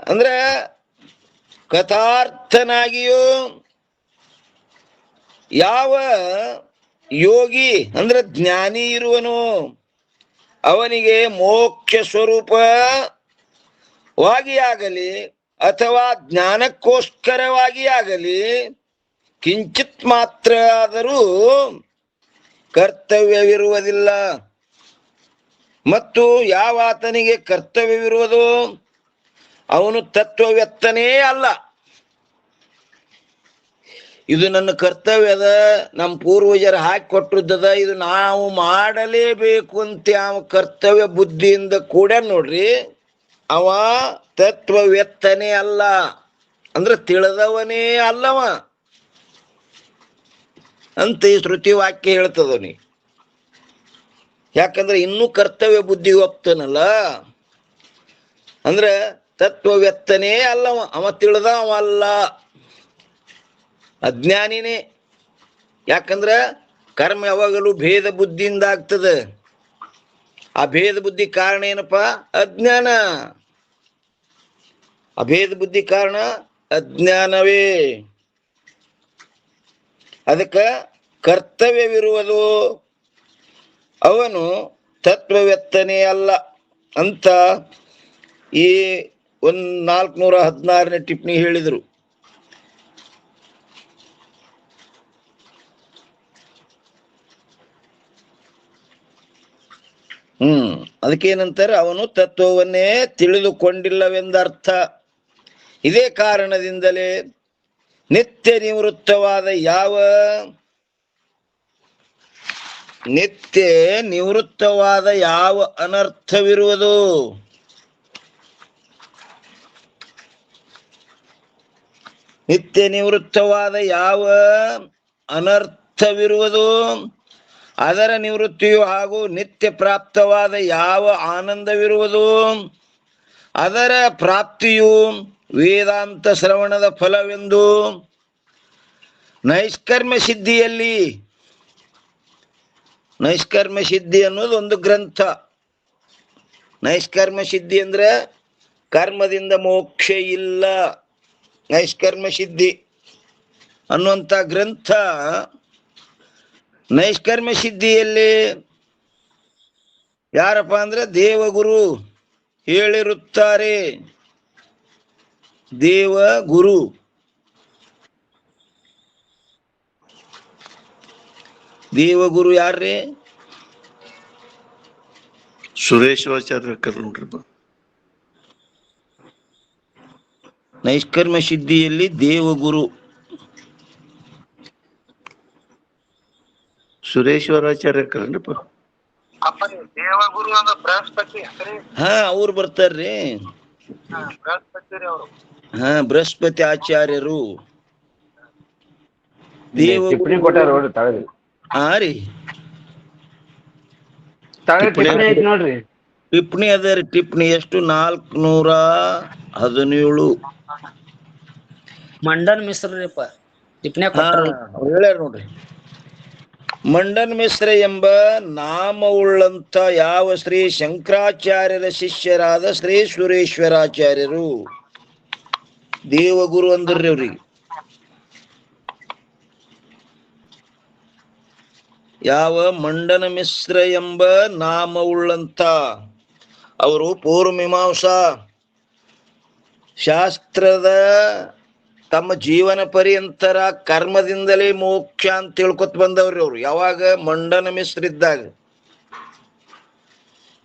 ಅಂದ್ರೆ ಕಥಾರ್ಥನಾಗಿಯೂ ಯಾವ ಯೋಗಿ ಅಂದ್ರೆ ಜ್ಞಾನಿ ಇರುವನು ಅವನಿಗೆ ಮೋಕ್ಷ ಸ್ವರೂಪವಾಗಿ ಆಗಲಿ ಅಥವಾ ಜ್ಞಾನಕ್ಕೋಸ್ಕರವಾಗಿ ಆಗಲಿ ಕಿಂಚಿತ್ ಮಾತ್ರ ಆದರೂ ಕರ್ತವ್ಯವಿರುವುದಿಲ್ಲ. ಮತ್ತು ಯಾವ ಆತನಿಗೆ ಕರ್ತವ್ಯವಿರುವುದು ಅವನು ತತ್ವವೆತ್ತನೇ ಅಲ್ಲ. ಇದು ನನ್ನ ಕರ್ತವ್ಯದ, ನಮ್ಮ ಪೂರ್ವಜರು ಹಾಕಿ ಕೊಟ್ಟದ್ದದ, ಇದು ನಾವು ಮಾಡಲೇಬೇಕು ಅಂತ ಯಾವ ಕರ್ತವ್ಯ ಬುದ್ಧಿಯಿಂದ ಕೂಡ ನೋಡ್ರಿ ಅವ ತತ್ವವೆತ್ತನೇ ಅಲ್ಲ, ಅಂದ್ರೆ ತಿಳಿದವನೇ ಅಲ್ಲವ ಅಂತ ಈ ಶ್ರುತಿ ವಾಕ್ಯ ಹೇಳ್ತದವನಿ. ಯಾಕಂದ್ರೆ ಇನ್ನೂ ಕರ್ತವ್ಯ ಬುದ್ಧಿ ಹೋಗ್ತಾನಲ್ಲ, ಅಂದ್ರೆ ತತ್ವವೆತ್ತನೇ ಅಲ್ಲವ, ಅವ ತಿಳಿದವಲ್ಲ, ಅಜ್ಞಾನಿನೇ. ಯಾಕಂದ್ರ ಕರ್ಮ ಯಾವಾಗಲೂ ಭೇದ ಬುದ್ಧಿಯಿಂದ ಆಗ್ತದೆ. ಆ ಭೇದ ಬುದ್ಧಿ ಕಾರಣ ಏನಪ್ಪ? ಅಜ್ಞಾನ. ಅಭೇದ ಬುದ್ಧಿ ಕಾರಣ ಅಜ್ಞಾನವೇ. ಅದಕ್ಕೆ ಕರ್ತವ್ಯವಿರುವುದು ಅವನು ತತ್ವವೆತ್ತನೇ ಅಲ್ಲ ಅಂತ ಈ 416ನೇ ಟಿಪ್ಪಣಿ ಹೇಳಿದರು. ಅದಕ್ಕೇನಂತಾರೆ? ಅವನು ತತ್ವವನ್ನೇ ತಿಳಿದುಕೊಂಡಿಲ್ಲವೆಂದರ್ಥ. ಇದೇ ಕಾರಣದಿಂದಲೇ ನಿತ್ಯ ನಿವೃತ್ತವಾದ ಯಾವ ಅನರ್ಥವಿರುವುದು, ನಿತ್ಯ ನಿವೃತ್ತವಾದ ಯಾವ ಅನರ್ಥವಿರುವುದು, ಅದರ ನಿವೃತ್ತಿಯು ಹಾಗೂ ನಿತ್ಯ ಪ್ರಾಪ್ತವಾದ ಯಾವ ಆನಂದವಿರುವುದು, ಅದರ ಪ್ರಾಪ್ತಿಯು ವೇದಾಂತ ಶ್ರವಣದ ಫಲವೆಂದು ನೈಷ್ಕರ್ಮ ಸಿದ್ಧಿಯಲ್ಲಿ, ನೈಷ್ಕರ್ಮ ಸಿದ್ಧಿ ಅನ್ನೋದು ಒಂದು ಗ್ರಂಥ. ನೈಷ್ಕರ್ಮ ಸಿದ್ಧಿ ಅಂದ್ರೆ ಕರ್ಮದಿಂದ ಮೋಕ್ಷ ಇಲ್ಲ, ನೈಷ್ಕರ್ಮ ಸಿದ್ಧಿ ಅನ್ನುವಂಥ ಗ್ರಂಥ. ನೈಷ್ಕರ್ಮ ಸಿದ್ಧಿಯಲ್ಲಿ ಯಾರಪ್ಪ ಅಂದ್ರೆ ದೇವಗುರು ಹೇಳಿರುತ್ತಾರೆ. ದೇವಗುರು ದೇವಗುರು ಯಾರ್ರಿ? ಸುರೇಶ್ವರಾಚಾರ್ಯ ನೋಡ್ರಿ. ನೈಷ್ಕರ್ಮ ಸಿದ್ಧಿಯಲ್ಲಿ ದೇವಗುರು ಸುರೇಶ್ವರಾಚಾರ್ಯ ಕಲ್ರಿಪ್ಪ. ದೇವಗುರು ಅಂದ್ರೆ ಬೃಹಸ್ಪತಿ. ಹಾ, ಅವ್ರು ಬರ್ತಾರ್ರಿ. ಹಾ, ಬೃಹಸ್ಪತಿ ಆಚಾರ್ಯರು ದೇವಗುರು. ಹಾ ರೀ, ನೋಡ್ರಿ ಟಿಪ್ಪಣಿ ಅದ ರೀ. ಟಿಪ್ಪಣಿ ಎಷ್ಟು? 417. ಮಂಡನ್ ಮಿಶ್ರಪ್ಪ ಟಿಪ್ಪಣಿ ಹೇಳ್ಯಾರ ನೋಡ್ರಿ. ಮಂಡನ್ ಮಿಶ್ರ ಎಂಬ ನಾಮವುಳ್ಳಂತ ಯಾವ ಶ್ರೀ ಶಂಕರಾಚಾರ್ಯರ ಶಿಷ್ಯರಾದ ಶ್ರೀ ಸುರೇಶ್ವರಾಚಾರ್ಯರು ದೇವಗುರು ಅಂದ್ರಿ ಅವ್ರಿಗೆ. ಯಾವ ಮಂಡನ ಮಿಶ್ರ ಎಂಬ ನಾಮವುಳ್ಳಂತ ಅವರು ಪೂರ್ವಮೀಮಾಂಸಾ ಶಾಸ್ತ್ರದ ತಮ್ಮ ಜೀವನ ಪರ್ಯಂತರ ಕರ್ಮದಿಂದಲೇ ಮೋಕ್ಷ ಅಂತ ತಿಳ್ಕೊತ್ ಬಂದವ್ರಿ ಅವ್ರು. ಯಾವಾಗ? ಮಂಡನ ಮಿಶ್ರ ಇದ್ದಾಗ.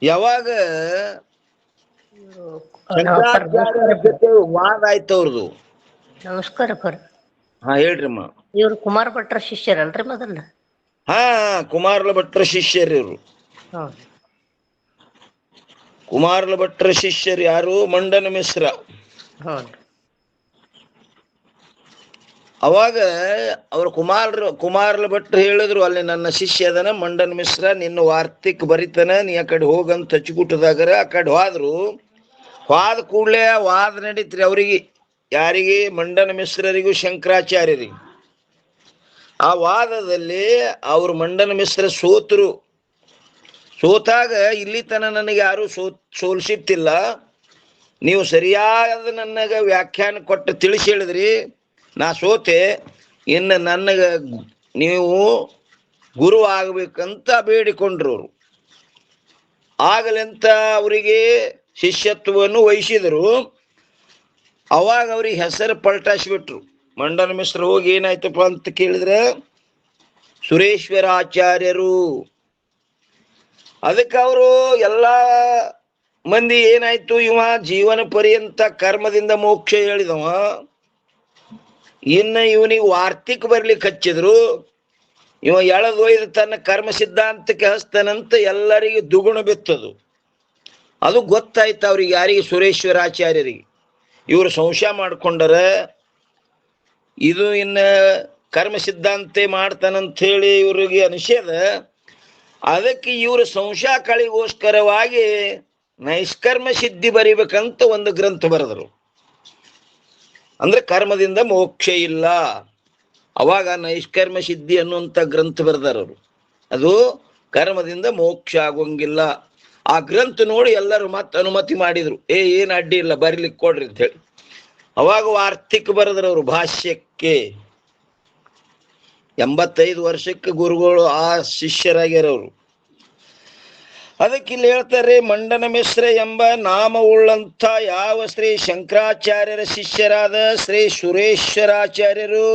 ಯಾವಾಗ ಜೊತೆ ವಾದ ಆಯ್ತು ಅವ್ರದ್ದು. ನಮಸ್ಕಾರ. ಹಾ, ಹೇಳ್ರಿಮ್ಮ. ಇವ್ರು ಕುಮಾರ ಭಟ್ರ ಶಿಷ್ಯರಲ್ರಿ ಮೊದಲ? ಹಾ, ಕುಮಾರಲ ಭಟ್ರ ಶಿಷ್ಯರು ಇವ್ರು. ಕುಮಾರಲ ಭಟ್ರ ಶಿಷ್ಯರು ಯಾರು? ಮಂಡನ ಮಿಶ್ರ. ಅವಾಗ ಅವ್ರ ಕುಮಾರಲ ಭಟ್ರು ಹೇಳಿದ್ರು, ಅಲ್ಲಿ ನನ್ನ ಶಿಷ್ಯ ಅದನ ಮಂಡನ ಮಿಶ್ರ, ನಿನ್ನ ವಾರ್ತಿಕ್ ಬರಿತಾನ, ನೀ ಆ ಕಡೆ ಹೋಗಂತ ಹಚ್ಚಿಕೊಟ್ಟದಾಗರ ಆ ಕಡೆ ಹೋದ್ರು. ಹೋದ ಕೂಡಲೇ ವಾದ ನಡೀತ್ರಿ ಅವ್ರಿಗೆ. ಯಾರಿಗೆ? ಮಂಡನ ಮಿಶ್ರರಿಗೂ ಶಂಕರಾಚಾರ್ಯರಿಗೆ. ಆ ವಾದದಲ್ಲಿ ಅವ್ರು ಮಂಡನ ಮಿಶ್ರ ಸೋತರು. ಸೋತಾಗ ಇಲ್ಲಿ ತನ ನನಗೆ ಯಾರು ಸೋಲ್ಸಿತ್ತಿಲ್ಲ, ನೀವು ಸರಿಯಾದ ನನಗ ವ್ಯಾಖ್ಯಾನ ಕೊಟ್ಟು ತಿಳಿಸಿ ಹೇಳಿದ್ರಿ, ನಾ ಸೋತೆ, ಇನ್ನು ನೀವು ಗುರು ಆಗಬೇಕಂತ ಬೇಡಿಕೊಂಡ್ರು ಅವರು. ಆಗಲೆಂತ ಅವರಿಗೆ ಶಿಷ್ಯತ್ವವನ್ನು ವಹಿಸಿದರು. ಅವಾಗ ಅವ್ರಿಗೆ ಹೆಸರು ಪಲ್ಟಾಯಿಸ್ಬಿಟ್ರು. ಮಂಡನ ಮಿಶ್ರ ಹೋಗಿ ಏನಾಯ್ತಪ್ಪ ಅಂತ ಕೇಳಿದ್ರೆ ಸುರೇಶ್ವರಾಚಾರ್ಯರು. ಅದಕ್ಕೆ ಅವರು ಎಲ್ಲ ಮಂದಿ ಏನಾಯ್ತು, ಇವ ಜೀವನ ಪರ್ಯಂತ ಕರ್ಮದಿಂದ ಮೋಕ್ಷ ಹೇಳಿದವ, ಇನ್ನು ಇವನಿಗೆ ವಾರ್ತಿಕ್ ಬರ್ಲಿಕ್ಕೆ ಹಚ್ಚಿದ್ರು, ಇವ ಎಳೆದೊಯ್ದು ತನ್ನ ಕರ್ಮ ಸಿದ್ಧಾಂತಕ್ಕೆ ಹಸ್ತಾನಂತ ಎಲ್ಲರಿಗೆ ದುಗುಣ ಬಿತ್ತದು. ಅದು ಗೊತ್ತಾಯ್ತು ಅವ್ರಿಗೆ, ಯಾರಿಗೆ? ಸುರೇಶ್ವರಾಚಾರ್ಯರಿಗೆ. ಇವರು ಸಂಶಯ ಮಾಡ್ಕೊಂಡರ ಇದು ಇನ್ನ ಕರ್ಮ ಸಿದ್ಧಾಂತ ಮಾಡ್ತಾನಂತ ಹೇಳಿ ಇವ್ರಿಗೆ ಅನಿಸ್ಯದ. ಅದಕ್ಕೆ ಇವರು ಸಂಶಯ ಕಳಿಗೋಸ್ಕರವಾಗಿ ನೈಷ್ಕರ್ಮ ಸಿದ್ಧಿ ಬರಿಬೇಕಂತ ಒಂದು ಗ್ರಂಥ ಬರೆದರು. ಅಂದ್ರೆ ಕರ್ಮದಿಂದ ಮೋಕ್ಷ ಇಲ್ಲ. ಅವಾಗ ನೈಷ್ಕರ್ಮ ಸಿದ್ಧಿ ಅನ್ನುವಂಥ ಗ್ರಂಥ ಬರೆದಾರವರು. ಅದು ಕರ್ಮದಿಂದ ಮೋಕ್ಷ ಆಗೋಂಗಿಲ್ಲ. ಆ ಗ್ರಂಥ ನೋಡಿ ಎಲ್ಲರೂ ಮತ್ತೆ ಅನುಮತಿ ಮಾಡಿದ್ರು, ಏನ್ ಅಡ್ಡಿ ಇಲ್ಲ, ಬರಿಲಿಕ್ಕೆ ಕೊಡ್ರಿ ಅಂತ ಹೇಳಿ. ಅವಾಗ ವಾರ್ತಿಕ್ ಬರೆದ್ರವ್ರು ಭಾಷ್ಯಕ್ಕೆ. 85 ವರ್ಷಕ್ಕೆ ಗುರುಗಳು ಆ ಶಿಷ್ಯರಾಗ್ಯಾರವ್ರು. ಅದಕ್ಕೆ ಇಲ್ಲಿ ಹೇಳ್ತಾರೆ, ಮಂಡನ ಮಿಶ್ರ ಎಂಬ ನಾಮವುಳ್ಳಂಥ ಯಾವ ಶ್ರೀ ಶಂಕರಾಚಾರ್ಯರ ಶಿಷ್ಯರಾದ ಶ್ರೀ ಸುರೇಶ್ವರಾಚಾರ್ಯರು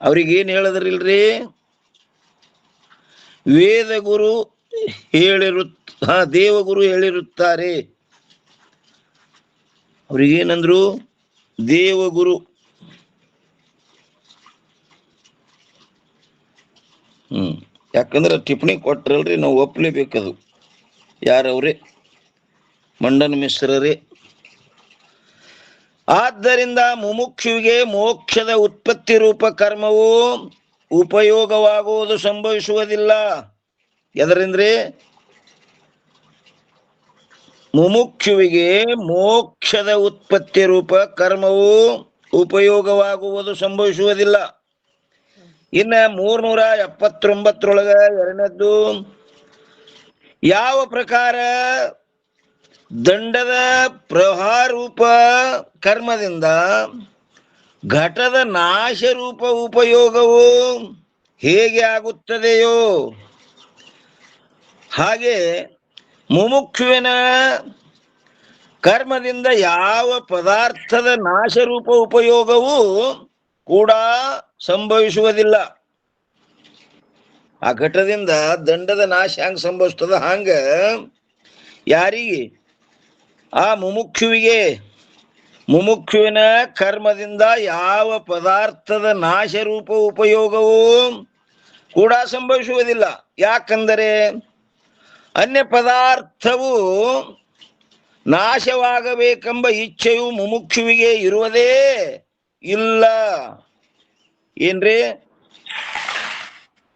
ಅವ್ರಿಗೇನ್ ಹೇಳಿದ್ರಿಲ್ರಿ, ವೇದ ಗುರು ದೇವಗುರು ಹೇಳಿರುತ್ತಾರೆ. ಅವ್ರಿಗೇನಂದ್ರು? ದೇವಗುರು. ಯಾಕಂದ್ರೆ ಟಿಪ್ಪಣಿ ಕೊಟ್ರಲ್ರಿ, ನಾವು ಒಪ್ಲೇಬೇಕದು. ಯಾರವ್ರೆ? ಮಂಡನ ಮಿಶ್ರರೇ. ಆದ್ದರಿಂದ ಮುಮುಕ್ಷುವಿಗೆ ಮೋಕ್ಷದ ಉತ್ಪತ್ತಿ ರೂಪ ಕರ್ಮವು ಉಪಯೋಗವಾಗುವುದು ಸಂಭವಿಸುವುದಿಲ್ಲ. ಎದರಿಂದ್ರೆ ಮುಮುಕ್ಷುವಿಗೆ ಮೋಕ್ಷದ ಉತ್ಪತ್ತಿ ರೂಪ ಕರ್ಮವು ಉಪಯೋಗವಾಗುವುದು ಸಂಭವಿಸುವುದಿಲ್ಲ. ಇನ್ನ 379 ಎರಡನೇದ್ದು, ಯಾವ ಪ್ರಕಾರ ದಂಡದ ಪ್ರವಾಹರೂಪ ಕರ್ಮದಿಂದ ಘಟದ ನಾಶ ರೂಪ ಉಪಯೋಗವು ಹೇಗೆ ಆಗುತ್ತದೆಯೋ ಹಾಗೆ ಮುಮುಕ್ಷುವಿನ ಕರ್ಮದಿಂದ ಯಾವ ಪದಾರ್ಥದ ನಾಶರೂಪ ಉಪಯೋಗವೂ ಕೂಡ ಸಂಭವಿಸುವುದಿಲ್ಲ. ಆ ಘಟದಿಂದ ದಂಡದ ನಾಶ ಹಂಗ ಸಂಭವಿಸ್ತದ, ಹಂಗ ಯಾರಿಗೆ? ಆ ಮುಮುಕ್ಷುವಿಗೆ. ಮುಮುಕ್ಷುವಿನ ಕರ್ಮದಿಂದ ಯಾವ ಪದಾರ್ಥದ ನಾಶರೂಪ ಉಪಯೋಗವೂ ಕೂಡ ಸಂಭವಿಸುವುದಿಲ್ಲ. ಯಾಕಂದರೆ ಅನ್ಯ ಪದಾರ್ಥವು ನಾಶವಾಗಬೇಕೆಂಬ ಇಚ್ಛೆಯು ಮುಮುಕ್ಷುವಿಗೆ ಇರುವುದೇ ಇಲ್ಲ. ಏನ್ರಿ?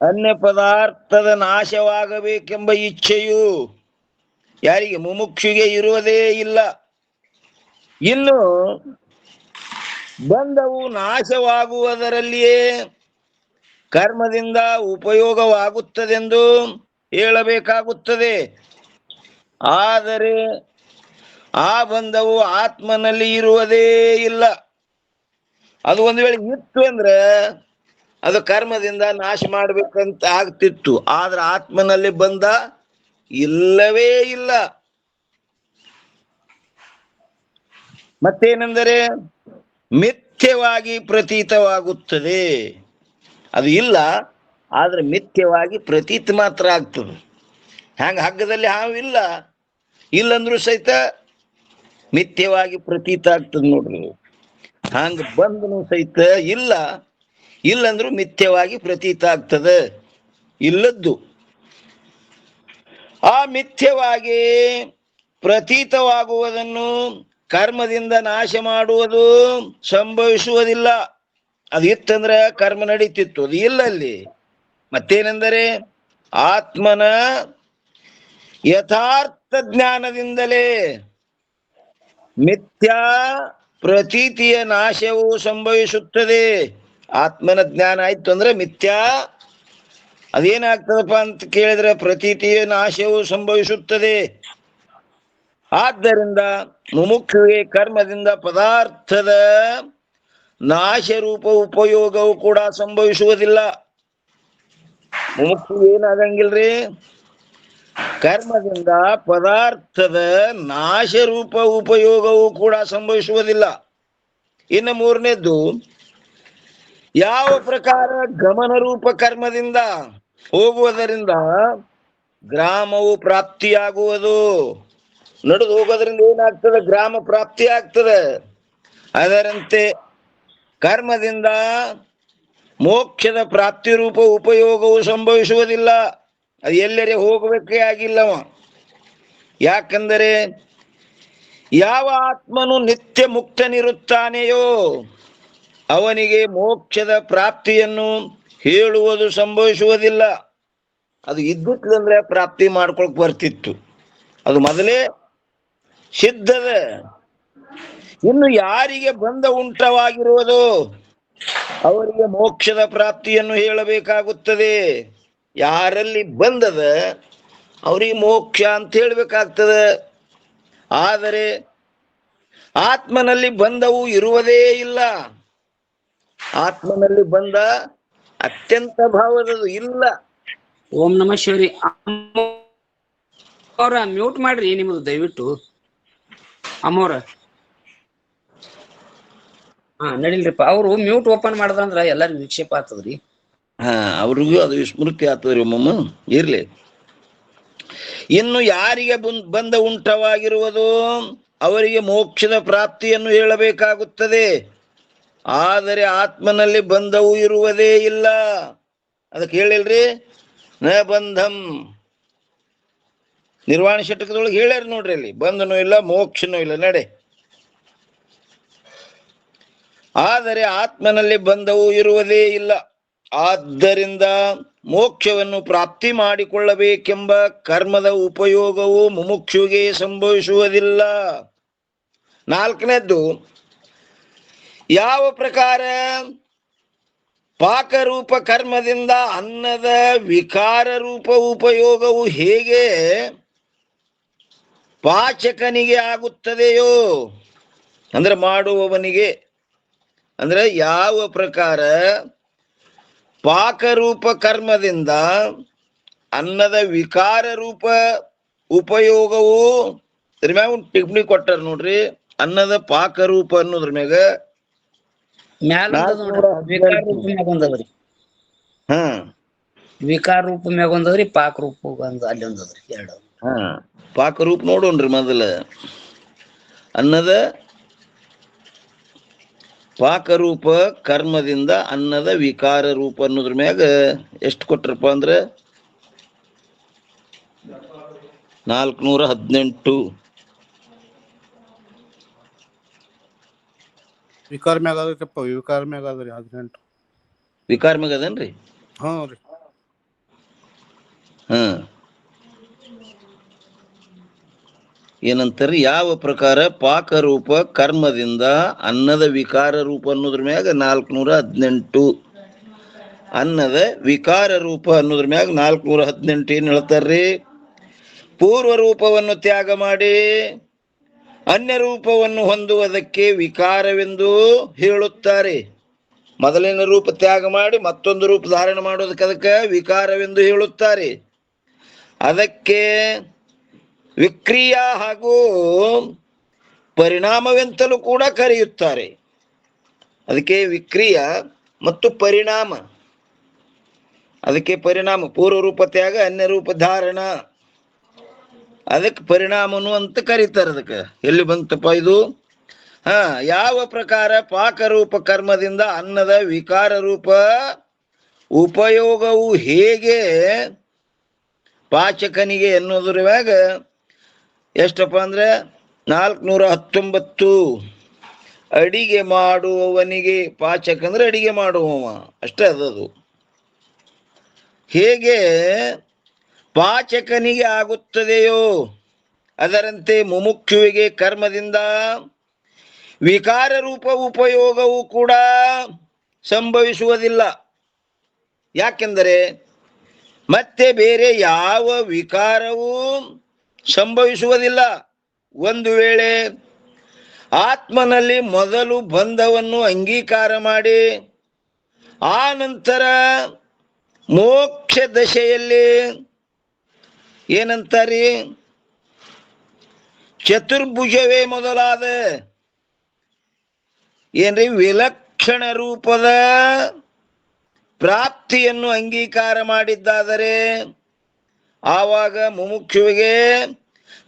ಅನ್ಯ ಪದಾರ್ಥದ ನಾಶವಾಗಬೇಕೆಂಬ ಇಚ್ಛೆಯು ಯಾರಿಗೆ? ಮುಮುಕ್ಷುವಿಗೆ ಇರುವುದೇ ಇಲ್ಲ. ಇನ್ನು ಬಂಧವು ನಾಶವಾಗುವುದರಲ್ಲಿಯೇ ಕರ್ಮದಿಂದ ಉಪಯೋಗವಾಗುತ್ತದೆಂದು ಹೇಳಬೇಕಾಗುತ್ತದೆ. ಆದರೆ ಆ ಬಂಧವು ಆತ್ಮನಲ್ಲಿ ಇರುವುದೇ ಇಲ್ಲ. ಅದು ಒಂದು ವೇಳೆ ಇತ್ತು ಅಂದ್ರೆ ಅದು ಕರ್ಮದಿಂದ ನಾಶ ಮಾಡ್ಬೇಕಂತ ಆಗ್ತಿತ್ತು. ಆದ್ರೆ ಆತ್ಮನಲ್ಲಿ ಬಂಧ ಇಲ್ಲವೇ ಇಲ್ಲ. ಮತ್ತೇನೆಂದರೆ ಮಿಥ್ಯವಾಗಿ ಪ್ರತೀತವಾಗುತ್ತದೆ. ಅದು ಇಲ್ಲ, ಆದ್ರೆ ಮಿಥ್ಯವಾಗಿ ಪ್ರತೀತ ಮಾತ್ರ ಆಗ್ತದೆ. ಹ್ಯಾಂಗ ಹಗ್ಗದಲ್ಲಿ ಹಾವು ಇಲ್ಲ, ಇಲ್ಲಂದ್ರೂ ಸಹಿತ ಮಿಥ್ಯವಾಗಿ ಪ್ರತೀತ ಆಗ್ತದೆ ನೋಡ್ರಿ. ಹಂಗ ಬಂದನು ಸಹಿತ ಇಲ್ಲ, ಇಲ್ಲಂದ್ರೂ ಮಿಥ್ಯವಾಗಿ ಪ್ರತೀತ ಆಗ್ತದೆ. ಇಲ್ಲದ್ದು ಆ ಮಿಥ್ಯವಾಗಿ ಪ್ರತೀತವಾಗುವುದನ್ನು ಕರ್ಮದಿಂದ ನಾಶ ಮಾಡುವುದು ಸಂಭವಿಸುವುದಿಲ್ಲ. ಅದು ಇತ್ತಂದ್ರೆ ಕರ್ಮ ನಡೀತಿತ್ತು, ಅದು ಇಲ್ಲ ಅಲ್ಲಿ. ಮತ್ತೇನೆಂದರೆ ಆತ್ಮನ ಯಥಾರ್ಥ ಜ್ಞಾನದಿಂದಲೇ ಮಿಥ್ಯಾ ಪ್ರತೀತಿಯ ನಾಶವು ಸಂಭವಿಸುತ್ತದೆ. ಆತ್ಮನ ಜ್ಞಾನ ಆಯ್ತು ಅಂದ್ರೆ ಮಿಥ್ಯಾ ಅದೇನಾಗ್ತದಪ್ಪ ಅಂತ ಕೇಳಿದ್ರೆ ಪ್ರತೀತಿಯ ನಾಶವು ಸಂಭವಿಸುತ್ತದೆ. ಆದ್ದರಿಂದ ಮುಮುಕ್ಷುವಿಗೆ ಕರ್ಮದಿಂದ ಪದಾರ್ಥದ ನಾಶರೂಪ ಉಪಯೋಗವು ಕೂಡ ಸಂಭವಿಸುವುದಿಲ್ಲ. ಮುಮುಕ್ಷು ಏನಾಗಂಗಿಲ್ರಿ, ಕರ್ಮದಿಂದ ಪದಾರ್ಥದ ನಾಶರೂಪ ಉಪಯೋಗವು ಕೂಡ ಸಂಭವಿಸುವುದಿಲ್ಲ. ಇನ್ನು ಮೂರನೇದ್ದು, ಯಾವ ಪ್ರಕಾರ ಗಮನ ರೂಪ ಕರ್ಮದಿಂದ ಹೋಗುವುದರಿಂದ ಗ್ರಾಮವು ಪ್ರಾಪ್ತಿಯಾಗುವುದು. ನಡೆದು ಹೋಗೋದ್ರಿಂದ ಏನಾಗ್ತದೆ, ಗ್ರಾಮ ಪ್ರಾಪ್ತಿ ಆಗ್ತದೆ. ಅದರಂತೆ ಕರ್ಮದಿಂದ ಮೋಕ್ಷದ ಪ್ರಾಪ್ತಿ ರೂಪ ಉಪಯೋಗವು ಸಂಭವಿಸುವುದಿಲ್ಲ. ಅದು ಎಲ್ಲರೇ ಹೋಗಬೇಕೇ ಆಗಿಲ್ಲವ. ಯಾಕಂದರೆ ಯಾವ ಆತ್ಮನು ನಿತ್ಯ ಮುಕ್ತನಿರುತ್ತಾನೆಯೋ ಅವನಿಗೆ ಮೋಕ್ಷದ ಪ್ರಾಪ್ತಿಯನ್ನು ಹೇಳುವುದು ಸಂಭವಿಸುವುದಿಲ್ಲ. ಅದು ಇದ್ದಿತ್ತಂದ್ರೆ ಪ್ರಾಪ್ತಿ ಮಾಡ್ಕೊಳಕ್ ಬರ್ತಿತ್ತು, ಅದು ಮೊದಲೇ ಸಿದ್ಧದ. ಇನ್ನು ಯಾರಿಗೆ ಬಂಧ ಉಂಟವಾಗಿರುವುದು ಅವರಿಗೆ ಮೋಕ್ಷದ ಪ್ರಾಪ್ತಿಯನ್ನು ಹೇಳಬೇಕಾಗುತ್ತದೆ. ಯಾರಲ್ಲಿ ಬಂದದ ಅವರಿಗೆ ಮೋಕ್ಷ ಅಂತ ಹೇಳ್ಬೇಕಾಗ್ತದೆ. ಆದರೆ ಆತ್ಮನಲ್ಲಿ ಬಂಧವು ಇರುವುದೇ ಇಲ್ಲ. ಆತ್ಮನಲ್ಲಿ ಬಂಧ ಅತ್ಯಂತ ಭಾವದದು ಇಲ್ಲ. ಓಂ ನಮಃ ಶಿವರಿ. ಅವ್ರ ಮ್ಯೂಟ್ ಮಾಡ್ರಿ ನಿಮ್ದು ದಯವಿಟ್ಟು. ಅಮ್ಮವ್ರ ನಡಿಲ್ರಿಪ್ಪ. ಅವ್ರು ಮ್ಯೂಟ್ ಓಪನ್ ಮಾಡದಂದ್ರ ಎಲ್ಲರಿಗೂ ವಿಕ್ಷೇಪ ಆಗ್ತದ್ರಿ. ಅವ್ರಿಗೂ ಅದು ವಿಸ್ಮೃತಿ ಆಗ್ತದ್ರಿ ಒಮ್ಮಮ್ಮ. ಇರ್ಲಿ. ಇನ್ನು ಯಾರಿಗೆ ಬಂಧ ಉಂಟವಾಗಿರುವುದು ಅವರಿಗೆ ಮೋಕ್ಷದ ಪ್ರಾಪ್ತಿಯನ್ನು ಹೇಳಬೇಕಾಗುತ್ತದೆ. ಆದರೆ ಆತ್ಮನಲ್ಲಿ ಬಂಧವು ಇರುವುದೇ ಇಲ್ಲ. ಅದಕ್ಕೆ ಹೇಳಿಲ್ರಿ, ನ ಬಂಧಂ. ನಿರ್ವಾಣ ಷಟಕದೊಳಗೆ ಹೇಳ್ಯಾರ ನೋಡ್ರಿ, ಅಲ್ಲಿ ಬಂಧನೂ ಇಲ್ಲ ಮೋಕ್ಷನೂ ಇಲ್ಲ ನಡೆ. ಆದರೆ ಆತ್ಮನಲ್ಲಿ ಬಂಧವು ಇರುವುದೇ ಇಲ್ಲ. ಆದ್ದರಿಂದ ಮೋಕ್ಷವನ್ನು ಪ್ರಾಪ್ತಿ ಮಾಡಿಕೊಳ್ಳಬೇಕೆಂಬ ಕರ್ಮದ ಉಪಯೋಗವು ಮುಮುಕ್ಷುವಿಗೆ ಸಂಭವಿಸುವುದಿಲ್ಲ. ನಾಲ್ಕನೇದ್ದು, ಯಾವ ಪ್ರಕಾರ ಪಾಕರೂಪ ಕರ್ಮದಿಂದ ಅನ್ನದ ವಿಕಾರ ರೂಪ ಉಪಯೋಗವು ಹೇಗೆ ಪಾಚಕನಿಗೆ ಆಗುತ್ತದೆಯೋ, ಅಂದ್ರೆ ಮಾಡುವವನಿಗೆ, ಅಂದ್ರೆ ಯಾವ ಪ್ರಕಾರ ಪಾಕರೂಪ ಕರ್ಮದಿಂದ ಅನ್ನದ ವಿಕಾರ ರೂಪ ಉಪಯೋಗವು, ಇದ್ರ ಮ್ಯಾಗ ಒಂದು ಟಿಪ್ಪಣಿ ಕೊಟ್ಟಾರ ನೋಡ್ರಿ. ಅನ್ನದ ಪಾಕರೂಪ ಅನ್ನೋದ್ರ ಮ್ಯಾಗ ವಿಕಾರ ರೂಪ ಮ್ಯಾಗ ಒಂದದ್ರಿ, ವಿಕಾರ ರೂಪ ಮ್ಯಾಗ ಒಂದದ್ರಿ, ಪಾಕ ರೂಪ ಅಲ್ಲಿ ಒಂದದ್ರಿ, ಎರಡು. ಪಾಕರೂಪ ನೋಡೋಣ್ರಿ ಮೊದಲ. ಅನ್ನದ ಪಾಕರೂಪ ಕರ್ಮದಿಂದ ಅನ್ನದ ವಿಕಾರ ರೂಪ ಅನ್ನೋದ್ರ ಮ್ಯಾಗ ಎಷ್ಟು ಕೊಟ್ರಪ್ಪ ಅಂದ್ರೆ 418. ವಿಕಾರ ಮ್ಯಾಗ ಅದಪ್ಪ, ವಿಕಾರ ಮ್ಯಾಗ ಅದ್ರಿ 18. ವಿಕಾರ ಮ್ಯಾಗ ಅದನ್ರಿ. ಹ್ಞೂ ರೀ. ಏನಂತಾರ, ಯಾವ ಪ್ರಕಾರ ಪಾಕರೂಪ ಕರ್ಮದಿಂದ ಅನ್ನದ ವಿಕಾರ ರೂಪ ಅನ್ನೋದ್ರ ಮ್ಯಾಗ 418. ಅನ್ನದ ವಿಕಾರ ರೂಪ ಅನ್ನೋದ್ರ ಮ್ಯಾಗ 418 ಏನ್ ಹೇಳ್ತಾರ್ರಿ? ಪೂರ್ವ ರೂಪವನ್ನು ತ್ಯಾಗ ಮಾಡಿ ಅನ್ಯ ರೂಪವನ್ನು ಹೊಂದುವುದಕ್ಕೆ ವಿಕಾರವೆಂದು ಹೇಳುತ್ತಾರೆ. ಮೊದಲಿನ ರೂಪ ತ್ಯಾಗ ಮಾಡಿ ಮತ್ತೊಂದು ರೂಪ ಧಾರಣ ಮಾಡೋದಕ್ಕೆ ಅದಕ್ಕೆ ವಿಕಾರವೆಂದು ಹೇಳುತ್ತಾರೆ. ಅದಕ್ಕೆ ವಿಕ್ರಿಯ ಹಾಗೂ ಪರಿಣಾಮವೆಂತಲೂ ಕೂಡ ಕರೆಯುತ್ತಾರೆ. ಅದಕ್ಕೆ ವಿಕ್ರಿಯ ಮತ್ತು ಪರಿಣಾಮ. ಅದಕ್ಕೆ ಪರಿಣಾಮ ಪೂರ್ವ ರೂಪ ತ್ಯಾಗ ಅನ್ಯ ರೂಪ ಧಾರಣ, ಅದಕ್ಕೆ ಪರಿಣಾಮನು ಅಂತ ಕರೀತಾರೆ. ಅದಕ್ಕೆ ಎಲ್ಲಿ ಬಂತಪ್ಪ ಇದು? ಯಾವ ಪ್ರಕಾರ ಪಾಕರೂಪ ಕರ್ಮದಿಂದ ಅನ್ನದ ವಿಕಾರ ರೂಪ ಉಪಯೋಗವು ಹೇಗೆ ಪಾಚಕನಿಗೆ ಎನ್ನುವುದರವಾಗ ಎಷ್ಟಪ್ಪ ಅಂದ್ರೆ 419. ಅಡಿಗೆ ಮಾಡುವವನಿಗೆ, ಪಾಚಕ ಅಂದ್ರೆ ಅಡಿಗೆ ಮಾಡುವವ ಅಷ್ಟೇ ಅದದು. ಹೇಗೆ ಪಾಚಕನಿಗೆ ಆಗುತ್ತದೆಯೋ ಅದರಂತೆ ಮುಮುಕ್ಷುವಿಗೆ ಕರ್ಮದಿಂದ ವಿಕಾರ ರೂಪ ಉಪಯೋಗವು ಕೂಡ ಸಂಭವಿಸುವುದಿಲ್ಲ. ಯಾಕೆಂದರೆ ಮತ್ತೆ ಬೇರೆ ಯಾವ ವಿಕಾರವೂ ಸಂಭವಿಸುವುದಿಲ್ಲ. ಒಂದು ವೇಳೆ ಆತ್ಮನಲ್ಲಿ ಮೊದಲು ಬಂಧವನ್ನು ಅಂಗೀಕಾರ ಮಾಡಿ ಆ ನಂತರ ಮೋಕ್ಷ ದಶೆಯಲ್ಲಿ ಏನಂತಾರಿ, ಚತುರ್ಭುಜವೇ ಮೊದಲಾದ ಏನ್ರಿ ವಿಲಕ್ಷಣ ರೂಪದ ಪ್ರಾಪ್ತಿಯನ್ನು ಅಂಗೀಕಾರ ಮಾಡಿದ್ದಾದರೆ ಆವಾಗ ಮುಮುಕ್ಷುವಿಗೆ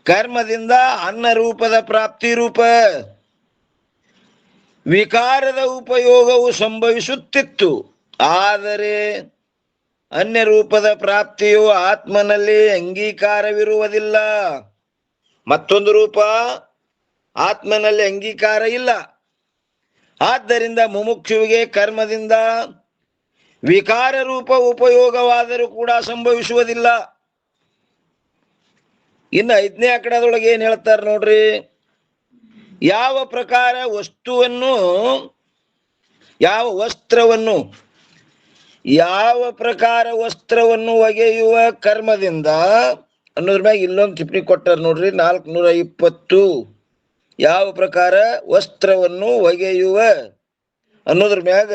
ಕರ್ಮದಿಂದ ಅನ್ನ ರೂಪದ ಪ್ರಾಪ್ತಿ ರೂಪ ವಿಕಾರದ ಉಪಯೋಗವು ಸಂಭವಿಸುತ್ತಿತ್ತು. ಆದರೆ ಅನ್ಯ ರೂಪದ ಪ್ರಾಪ್ತಿಯು ಆತ್ಮನಲ್ಲಿ ಅಂಗೀಕಾರವಿರುವುದಿಲ್ಲ. ಮತ್ತೊಂದು ರೂಪ ಆತ್ಮನಲ್ಲಿ ಅಂಗೀಕಾರ ಇಲ್ಲ. ಆದ್ದರಿಂದ ಮುಮುಕ್ಷುವಿಗೆ ಕರ್ಮದಿಂದ ವಿಕಾರ ರೂಪ ಉಪಯೋಗವಾದರೂ ಕೂಡ ಸಂಭವಿಸುವುದಿಲ್ಲ. ಇನ್ನು 5ನೇ ಆಕಡದೊಳಗೆ ಏನ್ ಹೇಳ್ತಾರೆ ನೋಡ್ರಿ, ಯಾವ ಪ್ರಕಾರ ವಸ್ತುವನ್ನು, ಯಾವ ವಸ್ತ್ರವನ್ನು ಒಗೆಯುವ ಕರ್ಮದಿಂದ ಅನ್ನೋದ್ರ ಮ್ಯಾಗ ಇಲ್ಲೊಂದು ಟಿಪ್ಪಣಿ ಕೊಟ್ಟಾರ ನೋಡ್ರಿ, 420. ಯಾವ ಪ್ರಕಾರ ವಸ್ತ್ರವನ್ನು ಒಗೆಯುವ ಅನ್ನೋದ್ರ ಮ್ಯಾಗ,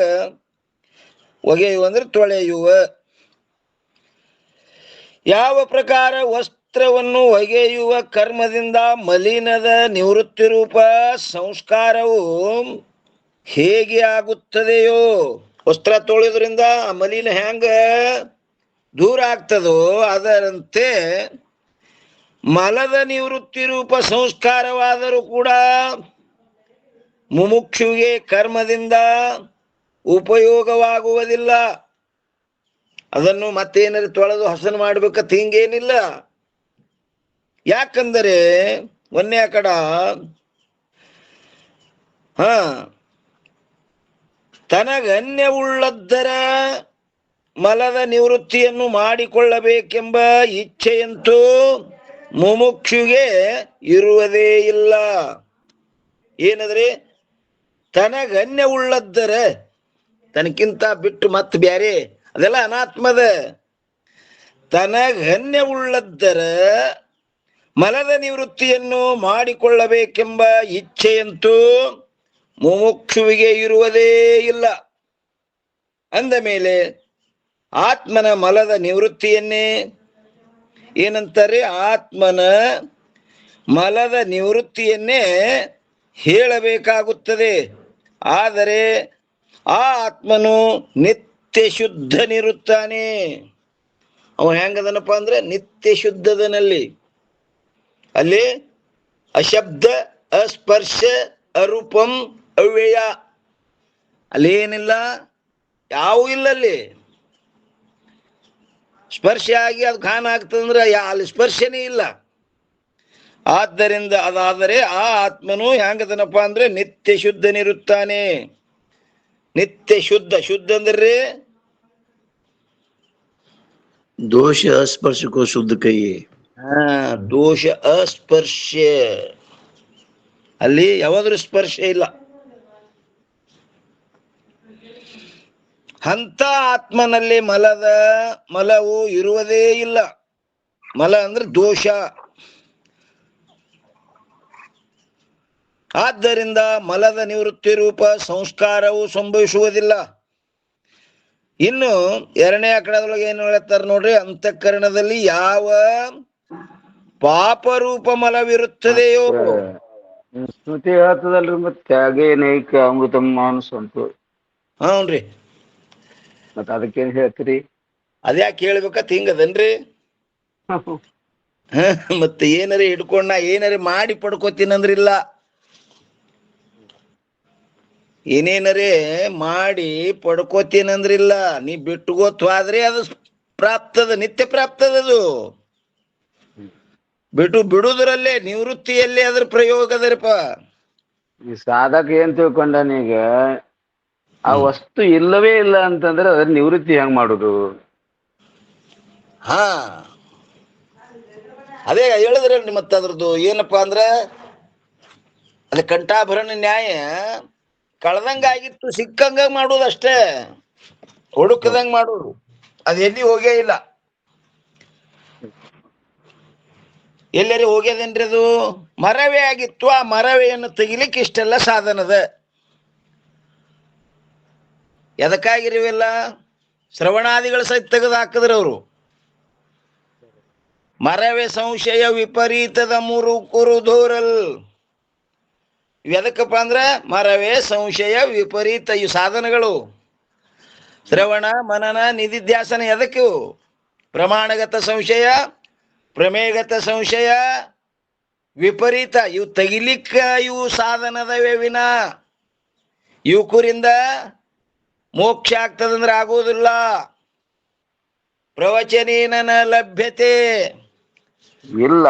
ಒಗೆಯುವ ಅಂದ್ರೆ ತೊಳೆಯುವ, ಯಾವ ಪ್ರಕಾರ ವಸ್ತ್ರವನ್ನು ಒಗೆಯುವ ಕರ್ಮದಿಂದ ಮಲಿನದ ನಿವೃತ್ತಿ ರೂಪ ಸಂಸ್ಕಾರವು ಹೇಗೆ ಆಗುತ್ತದೆಯೋ, ವಸ್ತ್ರ ತೊಳೆಯೋದ್ರಿಂದ ಮಲಿನ ಹೆಂಗ ದೂರ ಆಗ್ತದೋ ಅದರಂತೆ ಮಲದ ನಿವೃತ್ತಿ ರೂಪ ಸಂಸ್ಕಾರವಾದರೂ ಕೂಡ ಮುಮುಕ್ಷುವಿಗೆ ಕರ್ಮದಿಂದ ಉಪಯೋಗವಾಗುವುದಿಲ್ಲ. ಅದನ್ನು ಮತ್ತೇನಾದ್ರು ತೊಳೆದು ಹಸನು ಮಾಡ್ಬೇಕಂತ ಹಿಂಗೇನಿಲ್ಲ. ಯಾಕಂದರೆ 1ನೇ ಆಕಡ ತನಗನ್ಯವುಳ್ಳದ್ದರ ಮಲದ ನಿವೃತ್ತಿಯನ್ನು ಮಾಡಿಕೊಳ್ಳಬೇಕೆಂಬ ಇಚ್ಛೆಯಂತೂ ಮುಮುಕ್ಷುಗೆ ಇರುವುದೇ ಇಲ್ಲ. ಏನಂದ್ರೆ ತನಗನ್ಯವುಳ್ಳದ್ದರ, ತನಕ್ಕಿಂತ ಬಿಟ್ಟು ಮತ್ತೆ ಬ್ಯಾರೆ ಅದೆಲ್ಲ ಅನಾತ್ಮದ. ತನಗನ್ಯವುಳ್ಳದ್ದರ ಮಲದ ನಿವೃತ್ತಿಯನ್ನು ಮಾಡಿಕೊಳ್ಳಬೇಕೆಂಬ ಇಚ್ಛೆಯಂತೂ ಮುಮುಕ್ಷುವಿಗೆ ಇರುವುದೇ ಇಲ್ಲ. ಅಂದ ಮೇಲೆ ಆತ್ಮನ ಮಲದ ನಿವೃತ್ತಿಯನ್ನೇ ಏನಂತಾರೆ, ಆತ್ಮನ ಮಲದ ನಿವೃತ್ತಿಯನ್ನೇ ಹೇಳಬೇಕಾಗುತ್ತದೆ. ಆದರೆ ಆ ಆತ್ಮನು ನಿತ್ಯ ಶುದ್ಧನಿರುತ್ತಾನೆ. ಅವ ಹೆಂಗದನಪ್ಪ ಅಂದ್ರೆ ನಿತ್ಯ ಶುದ್ಧದನಲ್ಲಿ. ಅಲ್ಲಿ ಅಶಬ್ದ, ಅಸ್ಪರ್ಶ, ಅರೂಪಂ, ಅವ್ಯಯ, ಅಲ್ಲೇನಿಲ್ಲ, ಯಾವೂ ಇಲ್ಲ. ಅಲ್ಲಿ ಸ್ಪರ್ಶ ಆಗಿ ಅದು ಖಾನ ಆಗ್ತದಂದ್ರೆ ಅಲ್ಲಿ ಸ್ಪರ್ಶನೇ ಇಲ್ಲ. ಆದ್ದರಿಂದ ಅದಾದರೆ ಆ ಆತ್ಮನು ಹೆಂಗದನಪ್ಪ ಅಂದ್ರೆ ನಿತ್ಯ ಶುದ್ಧನಿರುತ್ತಾನೆ. ನಿತ್ಯ ಶುದ್ಧ ಅಂದ್ರೆ ದೋಷ ಅಸ್ಪರ್ಶಕ್ಕೋ ಶುದ್ಧ ಕೈ. ದೋಷ ಅಸ್ಪರ್ಶ, ಅಲ್ಲಿ ಯಾವಾದ್ರೂ ಸ್ಪರ್ಶ ಇಲ್ಲ. ಅಂತ ಆತ್ಮನಲ್ಲಿ ಮಲವು ಇರುವುದೇ ಇಲ್ಲ. ಮಲ ಅಂದ್ರೆ ದೋಷ. ಆದ್ದರಿಂದ ಮಲದ ನಿವೃತ್ತಿ ರೂಪ ಸಂಸ್ಕಾರವು ಸಂಭವಿಸುವುದಿಲ್ಲ. ಇನ್ನು 2ನೇ ಆಕಡದೊಳಗೆ ಏನು ಹೇಳ್ತಾರೆ ನೋಡ್ರಿ, ಅಂತಃಕರಣದಲ್ಲಿ ಯಾವ ಪಾಪರೂಪ ಮಲವಿರುತ್ತದೆಯೋ. ಶ್ರುತಿ ಹೇಳ್ತದಲ್ರಿ, ಮತ್ತೆ ತ್ಯಾಗೇ ನೈಕ ಅಮೃತಂ ಮಾನಸ ಅಂತು. ಹ್ಞೂನ್ರಿ, ಮತ್ತ ಅದಕ್ಕೇನ್ ಹೇಳ್ತೀರಿ? ಅದ್ಯಾಕೆ ಹೇಳ್ಬೇಕತ್ ಹಿಂಗದನ್ರಿ. ಮತ್ತೆ ಏನಾರ ಹಿಡ್ಕೊಂಡ್ ನಾ ಏನಾರ ಮಾಡಿ ಪಡ್ಕೋತೀನಂದ್ರಿಲ್ಲ. ಏನೇನರೇ ಮಾಡಿ ಪಡ್ಕೋತೀನಂದ್ರಿಲ್ಲ. ನೀ ಬಿಟ್ಟುಗೋತ್ವಾದ್ರೆ ಅದು ಪ್ರಾಪ್ತದ, ನಿತ್ಯ ಪ್ರಾಪ್ತದದು. ಬಿಡುವುದರಲ್ಲೇ ನಿವೃತ್ತಿಯಲ್ಲೇ ಅದ್ರ ಪ್ರಯೋಗದರಪ್ಪ. ಈ ಸಾಧಕ ಏನ್ ತಿಳ್ಕೊಂಡನೀಗ, ಆ ವಸ್ತು ಇಲ್ಲವೇ ಇಲ್ಲ ಅಂತಂದ್ರೆ ಅದ್ರ ನಿವೃತ್ತಿ ಹೆಂಗ್ ಮಾಡುದು? ಅದೇ ಹೇಳಿದ್ರಲ್ರಿ. ಮತ್ತೆ ಅದ್ರದ್ದು ಏನಪ್ಪಾ ಅಂದ್ರ ಅದ ಕಂಠಾಭರಣ ನ್ಯಾಯ ಕಳ್ದಂಗ ಆಗಿತ್ತು, ಸಿಕ್ಕಂಗ ಮಾಡುದಷ್ಟೇ, ಹುಡುಕದಂಗ ಮಾಡುದು. ಅದ್ ಎಲ್ಲಿ ಹೋಗೇ ಇಲ್ಲ. ಎಲ್ಲರಿ ಹೋಗ್ಯದೇನ್ರಿ ಅದು? ಮರವೇ ಆಗಿತ್ತು. ಆ ಮರವೆಯನ್ನು ತೆಗಿಲಿಕ್ಕೆ ಇಷ್ಟೆಲ್ಲ ಸಾಧನದ. ಎದಕ್ಕಾಗಿರಿವೆಲ್ಲ? ಶ್ರವಣಾದಿಗಳ ಸಹಿತ ತೆಗೆದು ಹಾಕಿದ್ರು ಅವರು. ಮರವೇ ಸಂಶಯ ವಿಪರೀತದ ಮೂರು ಕುರುಧೋರಲ್. ಎದಕ್ಕಪ್ಪ ಅಂದ್ರ ಮರವೇ ಸಂಶಯ ವಿಪರೀತ ಇವು ಸಾಧನಗಳು. ಶ್ರವಣ ಮನನ ನಿಧಿಧ್ಯಾಸನ ಎದಕ್ಕೆ? ಪ್ರಮಾಣಗತ ಸಂಶಯ, ಪ್ರಮೇಯಗತ ಸಂಶಯ, ವಿಪರೀತ ಇವು ತೆಗಿಲಿಕ್ಕ ಇವು ಸಾಧನದವೇ ವಿನ ಇವಕರಿಂದ ಮೋಕ್ಷ ಆಗ್ತದಂದ್ರೆ ಆಗೋದಿಲ್ಲ. ಪ್ರವಚನೇನ ಲಭ್ಯತೆ ಇಲ್ಲ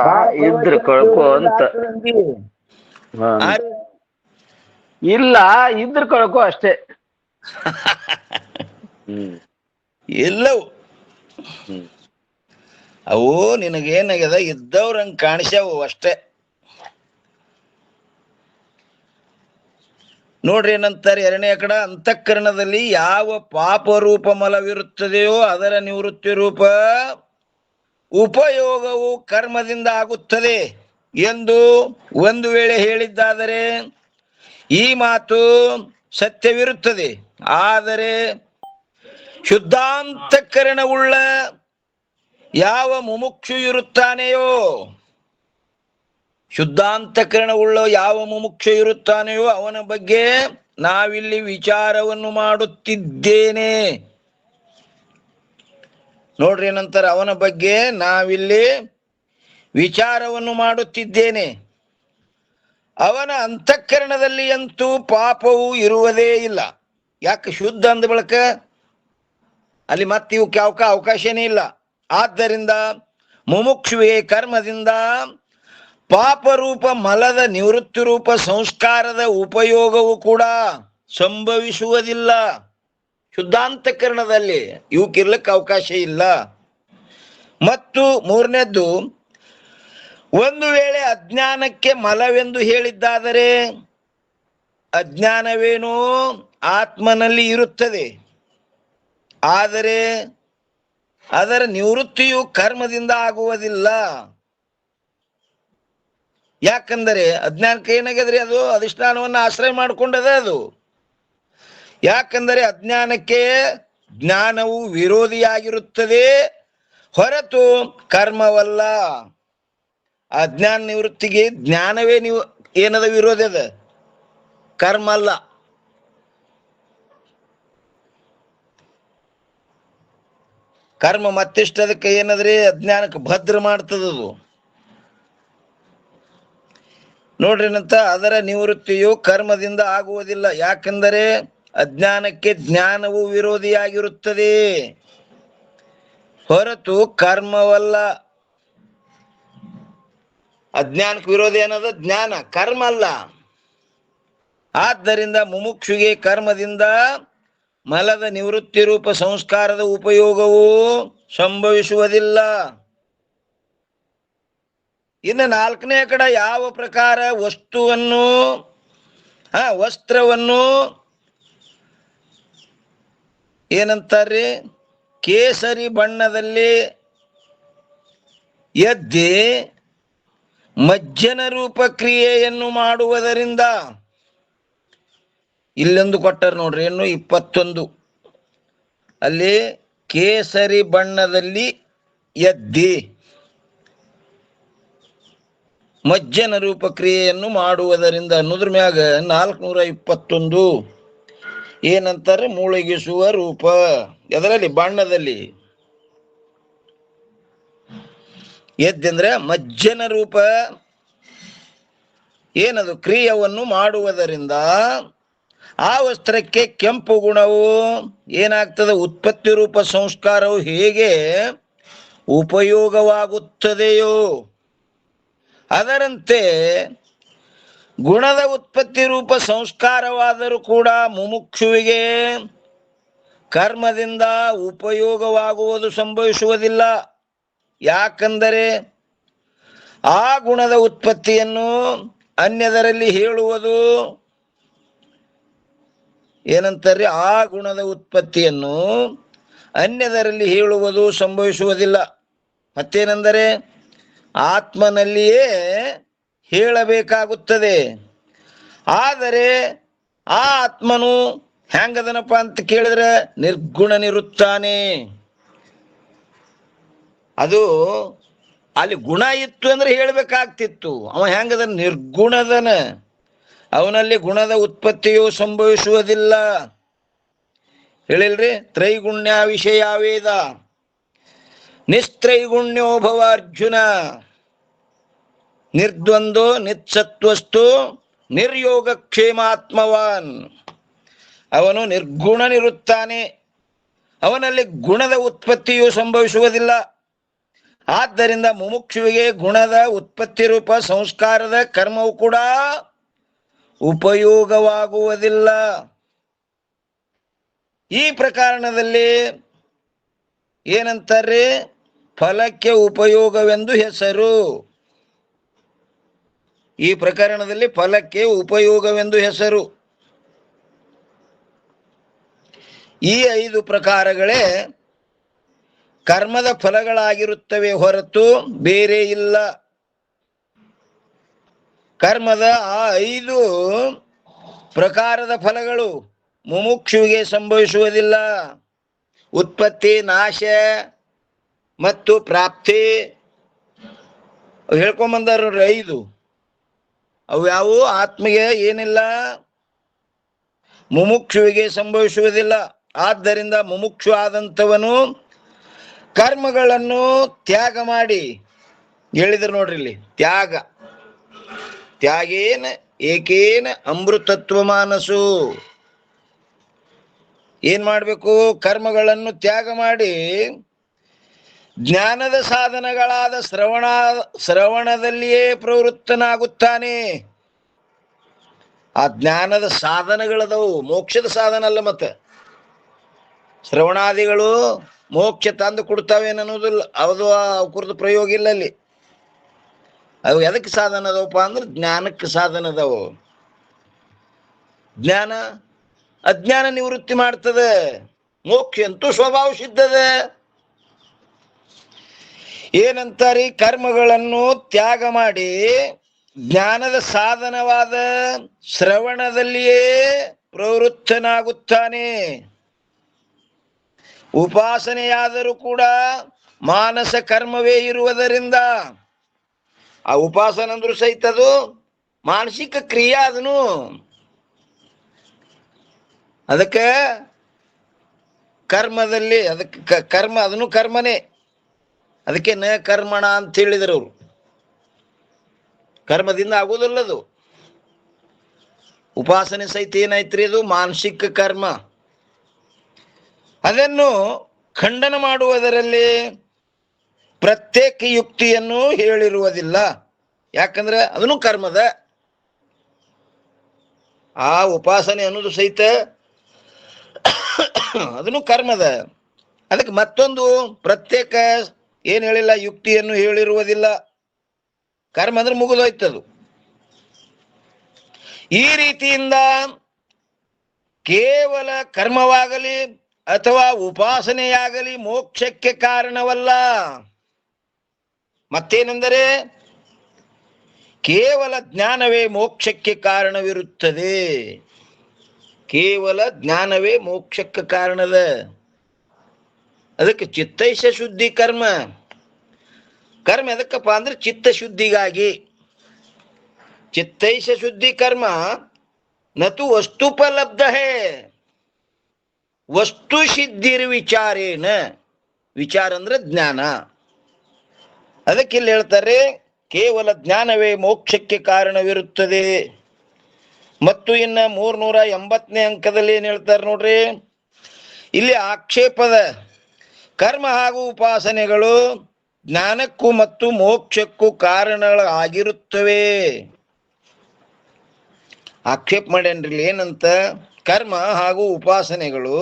ಇದ್ರ ಕಳ್ಕೊ ಅಂತ. ಇಲ್ಲ ಇದ್ರ ಕಳ್ಕೊ ಅಷ್ಟೇ. ಎಲ್ಲವು ಅವು ನಿನಗೇನಾಗ್ಯದ ಇದ್ದವ್ರಂಗ್ ಕಾಣಿಸ್ಯಾವು ಅಷ್ಟೇ. ನೋಡ್ರಿ ಏನಂತಾರೆ ಎರಡನೇ ಕಡೆ, ಅಂತಃಕರಣದಲ್ಲಿ ಯಾವ ಪಾಪ ರೂಪ ಮಲವಿರುತ್ತದೆಯೋ ಅದರ ನಿವೃತ್ತಿ ರೂಪ ಉಪಯೋಗವು ಕರ್ಮದಿಂದ ಆಗುತ್ತದೆ ಎಂದು ಒಂದು ವೇಳೆ ಹೇಳಿದ್ದಾದರೆ ಈ ಮಾತು ಸತ್ಯವಿರುತ್ತದೆ. ಆದರೆ ಶುದ್ಧಾಂತಃಕರಣವುಳ್ಳ ಯಾವ ಮುಮುಕ್ಷು ಇರುತ್ತಾನೆಯೋ, ಶುದ್ಧಾಂತಃಕರಣವುಳ್ಳ ಯಾವ ಮುಮುಕ್ಷು ಇರುತ್ತಾನೆಯೋ ಅವನ ಬಗ್ಗೆ ನಾವಿಲ್ಲಿ ವಿಚಾರವನ್ನು ಮಾಡುತ್ತಿದ್ದೇನೆ. ನೋಡ್ರಿ ಏನಂತಾರೆ, ಅವನ ಬಗ್ಗೆ ನಾವಿಲ್ಲಿ ವಿಚಾರವನ್ನು ಮಾಡುತ್ತಿದ್ದೇನೆ. ಅವನ ಅಂತಃಕರಣದಲ್ಲಿ ಅಂತೂ ಪಾಪವು ಇರುವುದೇ ಇಲ್ಲ. ಯಾಕೆ? ಶುದ್ಧ ಅಂದ ಬಳಕ ಅಲ್ಲಿ ಮತ್ತೆ ಇವಕ್ಕೆ ಅವಕಾಶನೇ ಇಲ್ಲ. ಆದ್ದರಿಂದ ಮುಮುಕ್ಷುವಿಗೆ ಕರ್ಮದಿಂದ ಪಾಪರೂಪ ಮಲದ ನಿವೃತ್ತಿ ರೂಪ ಸಂಸ್ಕಾರದ ಉಪಯೋಗವು ಕೂಡ ಸಂಭವಿಸುವುದಿಲ್ಲ. ಶುದ್ಧಾಂತಃಕರಣದಲ್ಲಿ ಇವಕ್ಕಿರ್ಲಿಕ್ಕೆ ಅವಕಾಶ ಇಲ್ಲ. ಮತ್ತು ಮೂರನೇದ್ದು, ಒಂದು ವೇಳೆ ಅಜ್ಞಾನಕ್ಕೆ ಮಲವೆಂದು ಹೇಳಿದ್ದಾದರೆ ಅಜ್ಞಾನವೇನೋ ಆತ್ಮನಲ್ಲಿ ಇರುತ್ತದೆ. ಆದರೆ ಅದರ ನಿವೃತ್ತಿಯು ಕರ್ಮದಿಂದ ಆಗುವುದಿಲ್ಲ. ಯಾಕಂದರೆ ಅಜ್ಞಾನಕ್ಕೆ ಏನಾಗ್ಯದ್ರಿ? ಅದು ಅಧಿಷ್ಠಾನವನ್ನು ಆಶ್ರಯ ಮಾಡಿಕೊಂಡದ ಅದು. ಯಾಕಂದರೆ ಅಜ್ಞಾನಕ್ಕೆ ಜ್ಞಾನವು ವಿರೋಧಿಯಾಗಿರುತ್ತದೆ ಹೊರತು ಕರ್ಮವಲ್ಲ. ಅಜ್ಞಾನ ನಿವೃತ್ತಿಗೆ ಜ್ಞಾನವೇ ಏನದ ವಿರೋಧ ಅದ, ಕರ್ಮ ಅಲ್ಲ. ಕರ್ಮ ಮತ್ತಿಷ್ಟ ಅದಕ್ಕೆ ಏನದ್ರಿ? ಅಜ್ಞಾನಕ್ಕೆ ಭದ್ರ ಮಾಡ್ತದದು. ನೋಡ್ರಿನಂತ ಅದರ ನಿವೃತ್ತಿಯು ಕರ್ಮದಿಂದ ಆಗುವುದಿಲ್ಲ. ಯಾಕೆಂದರೆ ಅಜ್ಞಾನಕ್ಕೆ ಜ್ಞಾನವು ವಿರೋಧಿಯಾಗಿರುತ್ತದೆ ಹೊರತು ಕರ್ಮವಲ್ಲ. ಅಜ್ಞಾನಕ್ಕೆ ವಿರೋಧಿ ಅನ್ನೋದು ಜ್ಞಾನ, ಕರ್ಮ ಅಲ್ಲ. ಆದ್ದರಿಂದ ಮುಮುಕ್ಷುಗೆ ಕರ್ಮದಿಂದ ಮಲದ ನಿವೃತ್ತಿ ರೂಪ ಸಂಸ್ಕಾರದ ಉಪಯೋಗವು ಸಂಭವಿಸುವುದಿಲ್ಲ. ಇನ್ನು ನಾಲ್ಕನೇ ಕಡೆ, ಯಾವ ಪ್ರಕಾರ ವಸ್ತುವನ್ನು ವಸ್ತ್ರವನ್ನು ಏನಂತಾರ್ರಿ? ಕೇಸರಿ ಬಣ್ಣದಲ್ಲಿ ಎದ್ದಿ ಮಜ್ಜನ ರೂಪ ಕ್ರಿಯೆಯನ್ನು ಮಾಡುವುದರಿಂದ, ಇಲ್ಲೊಂದು ಕೊಟ್ಟರು ನೋಡ್ರಿ, ಇನ್ನು 21 ಅಲ್ಲಿ ಕೇಸರಿ ಬಣ್ಣದಲ್ಲಿ ಎದ್ದಿ ಮಜ್ಜನ ರೂಪ ಕ್ರಿಯೆಯನ್ನು ಮಾಡುವುದರಿಂದ ಅನ್ನೋದ್ರ ಮ್ಯಾಗ 421 ಏನಂತಾರೆ? ಮುಳುಗಿಸುವ ರೂಪ. ಎದರಲ್ಲಿ? ಬಣ್ಣದಲ್ಲಿ ಎದ್ದಂದ್ರೆ ಮಜ್ಜನ ರೂಪ ಏನದು? ಕ್ರಿಯೆಯನ್ನು ಮಾಡುವುದರಿಂದ ಆ ವಸ್ತ್ರಕ್ಕೆ ಕೆಂಪು ಗುಣವು ಏನಾಗ್ತದೆ? ಉತ್ಪತ್ತಿ ರೂಪ ಸಂಸ್ಕಾರವು ಹೇಗೆ ಉಪಯೋಗವಾಗುತ್ತದೆಯೋ ಅದರಂತೆ ಗುಣದ ಉತ್ಪತ್ತಿ ರೂಪ ಸಂಸ್ಕಾರವಾದರೂ ಕೂಡ ಮುಮುಕ್ಷುವಿಗೆ ಕರ್ಮದಿಂದ ಉಪಯೋಗವಾಗುವುದು ಸಂಭವಿಸುವುದಿಲ್ಲ. ಯಾಕಂದರೆ ಆ ಗುಣದ ಉತ್ಪತ್ತಿಯನ್ನು ಅನ್ಯದರಲ್ಲಿ ಹೇಳುವುದು ಏನಂತಾರೆ? ಆ ಗುಣದ ಉತ್ಪತ್ತಿಯನ್ನು ಅನ್ಯದರಲ್ಲಿ ಹೇಳುವುದು ಸಂಭವಿಸುವುದಿಲ್ಲ. ಮತ್ತೇನೆಂದರೆ ಆತ್ಮನಲ್ಲಿಯೇ ಹೇಳಬೇಕಾಗುತ್ತದೆ. ಆದರೆ ಆ ಆತ್ಮನು ಹೆಂಗದನಪ್ಪ ಅಂತ ಕೇಳಿದ್ರೆ ನಿರ್ಗುಣನಿರುತ್ತಾನೆ. ಅದು ಅಲ್ಲಿ ಗುಣ ಇತ್ತು ಅಂದ್ರೆ ಹೇಳ್ಬೇಕಾಗ್ತಿತ್ತು. ಅವ ಹೆಂಗದ ನಿರ್ಗುಣದನ, ಅವನಲ್ಲಿ ಗುಣದ ಉತ್ಪತ್ತಿಯು ಸಂಭವಿಸುವುದಿಲ್ಲ. ಹೇಳಿಲ್ರಿ, ತ್ರೈಗುಣ್ಯ ವಿಷಯ ವೇದ ನಿಸ್ತ್ರೈಗುಣ್ಯೋ ಭವ ಅರ್ಜುನ, ನಿರ್ದ್ವಂದ್ವೋ ನಿತ್ಸತ್ವಸ್ತು ನಿರ್ಯೋಗಕ್ಷೇಮಾತ್ಮವಾನ್. ಅವನು ನಿರ್ಗುಣನಿರುತ್ತಾನೆ, ಅವನಲ್ಲಿ ಗುಣದ ಉತ್ಪತ್ತಿಯು ಸಂಭವಿಸುವುದಿಲ್ಲ. ಆದ್ದರಿಂದ ಮುಮುಕ್ಷುವಿಗೆ ಗುಣದ ಉತ್ಪತ್ತಿ ರೂಪ ಸಂಸ್ಕಾರದ ಕರ್ಮವು ಕೂಡ ಉಪಯೋಗವಾಗುವುದಿಲ್ಲ. ಈ ಪ್ರಕರಣದಲ್ಲಿ ಏನಂತಾರೆ? ಫಲಕ್ಕೆ ಉಪಯೋಗವೆಂದು ಹೆಸರು. ಈ ಪ್ರಕರಣದಲ್ಲಿ ಫಲಕ್ಕೆ ಉಪಯೋಗವೆಂದು ಹೆಸರು. ಈ 5 ಪ್ರಕಾರಗಳೇ ಕರ್ಮದ ಫಲಗಳಾಗಿರುತ್ತವೆ ಹೊರತು ಬೇರೆ ಇಲ್ಲ. ಕರ್ಮದ ಆ 5 ಪ್ರಕಾರದ ಫಲಗಳು ಮುಮುಕ್ಷುವಿಗೆ ಸಂಭವಿಸುವುದಿಲ್ಲ. ಉತ್ಪತ್ತಿ, ನಾಶ ಮತ್ತು ಪ್ರಾಪ್ತಿ ಹೇಳ್ಕೊಂಬಂದಾರ 5. ಅವು ಯಾವುವು ಆತ್ಮಗೆ ಏನಿಲ್ಲ, ಮುಮುಕ್ಷುವಿಗೆ ಸಂಭವಿಸುವುದಿಲ್ಲ. ಆದ್ದರಿಂದ ಮುಮುಕ್ಷು ಆದಂಥವನು ಕರ್ಮಗಳನ್ನು ತ್ಯಾಗ ಮಾಡಿ, ಹೇಳಿದ್ರು ನೋಡ್ರಿ ಇಲ್ಲಿ, ತ್ಯಾಗೇನ ಏಕೇನ ಅಮೃತತ್ವ ಮಾನಸು. ಏನ್ ಮಾಡ್ಬೇಕು? ಕರ್ಮಗಳನ್ನು ತ್ಯಾಗ ಮಾಡಿ ಜ್ಞಾನದ ಸಾಧನಗಳಾದ ಶ್ರವಣದಲ್ಲಿಯೇ ಪ್ರವೃತ್ತನಾಗುತ್ತಾನೆ. ಆ ಜ್ಞಾನದ ಸಾಧನಗಳದವು, ಮೋಕ್ಷದ ಸಾಧನ ಅಲ್ಲ. ಮತ್ತೆ ಶ್ರವಣಾದಿಗಳು ಮೋಕ್ಷ ತಂದು ಕೊಡ್ತಾವೇನನ್ನೋದಿಲ್ಲ, ಅದು ಕುರಿತು ಪ್ರಯೋಗ ಇಲ್ಲ ಅಲ್ಲಿ. ಅವು ಎದಕ್ಕೆ ಸಾಧನ ಅದವಪ್ಪ ಅಂದ್ರೆ ಜ್ಞಾನಕ್ಕೆ ಸಾಧನ ಅದಾವು. ಜ್ಞಾನ ಅಜ್ಞಾನ ನಿವೃತ್ತಿ ಮಾಡ್ತದೆ. ಮೋಕ್ಷ ಅಂತೂ ಸ್ವಭಾವ ಸಿದ್ಧದ. ಏನಂತಾರಿ? ಕರ್ಮಗಳನ್ನು ತ್ಯಾಗ ಮಾಡಿ ಜ್ಞಾನದ ಸಾಧನವಾದ ಶ್ರವಣದಲ್ಲಿಯೇ ಪ್ರವೃತ್ತನಾಗುತ್ತಾನೆ. ಉಪಾಸನೆಯಾದರೂ ಕೂಡ ಮಾನಸ ಕರ್ಮವೇ ಇರುವುದರಿಂದ, ಆ ಉಪಾಸನ ಅಂದ್ರೂ ಸಹಿತ ಅದು ಮಾನಸಿಕ ಕ್ರಿಯೆ. ಅದನ್ನು ಅದಕ್ಕೆ ಕರ್ಮದಲ್ಲಿ ಅದಕ್ಕೆ ಕರ್ಮ, ಅದನ್ನು ಕರ್ಮನೇ. ಅದಕ್ಕೆ ನ ಕರ್ಮಣ ಅಂತ ಹೇಳಿದರು ಅವರು. ಕರ್ಮದಿಂದ ಆಗೋದಿಲ್ಲದು. ಉಪಾಸನೆ ಸಹಿತ ಏನಾಯ್ತ್ರಿ? ಅದು ಮಾನಸಿಕ ಕರ್ಮ. ಅದನ್ನು ಖಂಡನ ಮಾಡುವುದರಲ್ಲಿ ಪ್ರತ್ಯೇಕ ಯುಕ್ತಿಯನ್ನು ಹೇಳಿರುವುದಿಲ್ಲ. ಯಾಕಂದ್ರೆ ಅದನ್ನು ಕರ್ಮದ. ಆ ಉಪಾಸನೆ ಅನ್ನೋದು ಸಹಿತ ಅದನ್ನು ಕರ್ಮದ. ಅದಕ್ಕೆ ಮತ್ತೊಂದು ಪ್ರತ್ಯೇಕ ಏನ್ ಹೇಳಿಲ್ಲ, ಯುಕ್ತಿಯನ್ನು ಹೇಳಿರುವುದಿಲ್ಲ. ಕರ್ಮ ಅಂದ್ರೆ ಮುಗಿದೋಯ್ತದು. ಈ ರೀತಿಯಿಂದ ಕೇವಲ ಕರ್ಮವಾಗಲಿ ಅಥವಾ ಉಪಾಸನೆಯಾಗಲಿ ಮೋಕ್ಷಕ್ಕೆ ಕಾರಣವಲ್ಲ. ಮತ್ತೇನೆಂದರೆ ಕೇವಲ ಜ್ಞಾನವೇ ಮೋಕ್ಷಕ್ಕೆ ಕಾರಣವಿರುತ್ತದೆ. ಕೇವಲ ಜ್ಞಾನವೇ ಮೋಕ್ಷಕ್ಕೆ ಕಾರಣದ. ಅದಕ್ಕೆ ಚಿತ್ತೈಷ ಶುದ್ಧಿ ಕರ್ಮ. ಕರ್ಮ ಎದಕ್ಕಪ್ಪ ಅಂದ್ರೆ ಚಿತ್ತ ಶುದ್ಧಿಗಾಗಿ. ಚಿತ್ತೈಷ ಶುದ್ಧಿ ಕರ್ಮ ನತು ವಸ್ತುಪಲಬ್ಧ ಹೇ ವಸ್ತು ಸಿದ್ಧಿರ್ ವಿಚಾರೇನ. ವಿಚಾರ ಅಂದ್ರೆ ಜ್ಞಾನ. ಅದಕ್ಕೆ ಇಲ್ಲಿ ಹೇಳ್ತಾರೆ ಕೇವಲ ಜ್ಞಾನವೇ ಮೋಕ್ಷಕ್ಕೆ ಕಾರಣವಿರುತ್ತದೆ. ಮತ್ತು ಇನ್ನ 380ನೇ ಅಂಕದಲ್ಲಿ ಏನ್ ಹೇಳ್ತಾರೆ ನೋಡ್ರಿ, ಇಲ್ಲಿ ಆಕ್ಷೇಪದ ಕರ್ಮ ಹಾಗೂ ಉಪಾಸನೆಗಳು ಜ್ಞಾನಕ್ಕೂ ಮತ್ತು ಮೋಕ್ಷಕ್ಕೂ ಕಾರಣಗಳಾಗಿರುತ್ತವೆ. ಆಕ್ಷೇಪ ಮಾಡ್ಯಾನ್ರಿ ಏನಂತ? ಕರ್ಮ ಹಾಗೂ ಉಪಾಸನೆಗಳು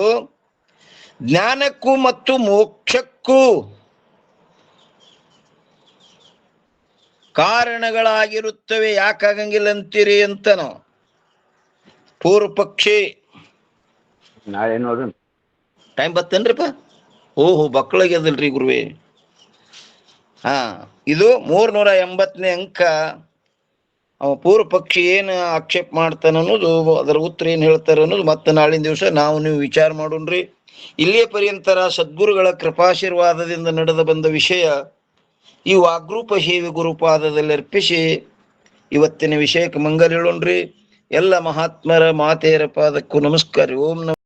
ಜ್ಞಾನಕ್ಕೂ ಮತ್ತು ಮೋಕ್ಷಕ್ಕೂ ಕಾರಣಗಳಾಗಿರುತ್ತವೆ. ಯಾಕಾಗಂಗಿಲ್ಲ ಅಂತೀರಿ ಅಂತ ನಾವು ಪೂರ್ವ ಪಕ್ಷಿ. ನಾಳೆ ನೋಡ್ರಿ ಟೈಮ್ ಬರ್ತೇನ್ರಿಪ್ಪ? ಓಹೋ, ಮಕ್ಕಳಿಗೆ ಅದಲ್ರಿ ಗುರುವೇ. ಹಾ, ಇದು 380ನೇ ಅಂಕ. ಅವ ಪೂರ್ವ ಪಕ್ಷಿ ಏನು ಆಕ್ಷೇಪ ಮಾಡ್ತಾನ ಅನ್ನೋದು, ಅದರ ಉತ್ತರ ಏನ್ ಹೇಳ್ತಾರ ಅನ್ನೋದು ಮತ್ತೆ ನಾಳಿನ ದಿವಸ ನಾವು ನೀವು ವಿಚಾರ ಮಾಡೋಣ್ರಿ. ಇಲ್ಲಿಯ ಪರ್ಯಂತರ ಸದ್ಗುರುಗಳ ಕೃಪಾಶೀರ್ವಾದದಿಂದ ನಡೆದು ಬಂದ ವಿಷಯ ಈ ವಾಗ್ರೂಪ ಸೇವೆ ಗುರುಪಾದದಲ್ಲಿ ಅರ್ಪಿಸಿ ಇವತ್ತಿನ ವಿಷಯಕ್ಕೆ ಮಂಗಲ ಹೇಳೋಣ್ರಿ. ಎಲ್ಲ ಮಹಾತ್ಮರ ಮಾತೆಯರ ಪಾದಕ್ಕೂ ನಮಸ್ಕಾರ. ಓಂ ನಮಃ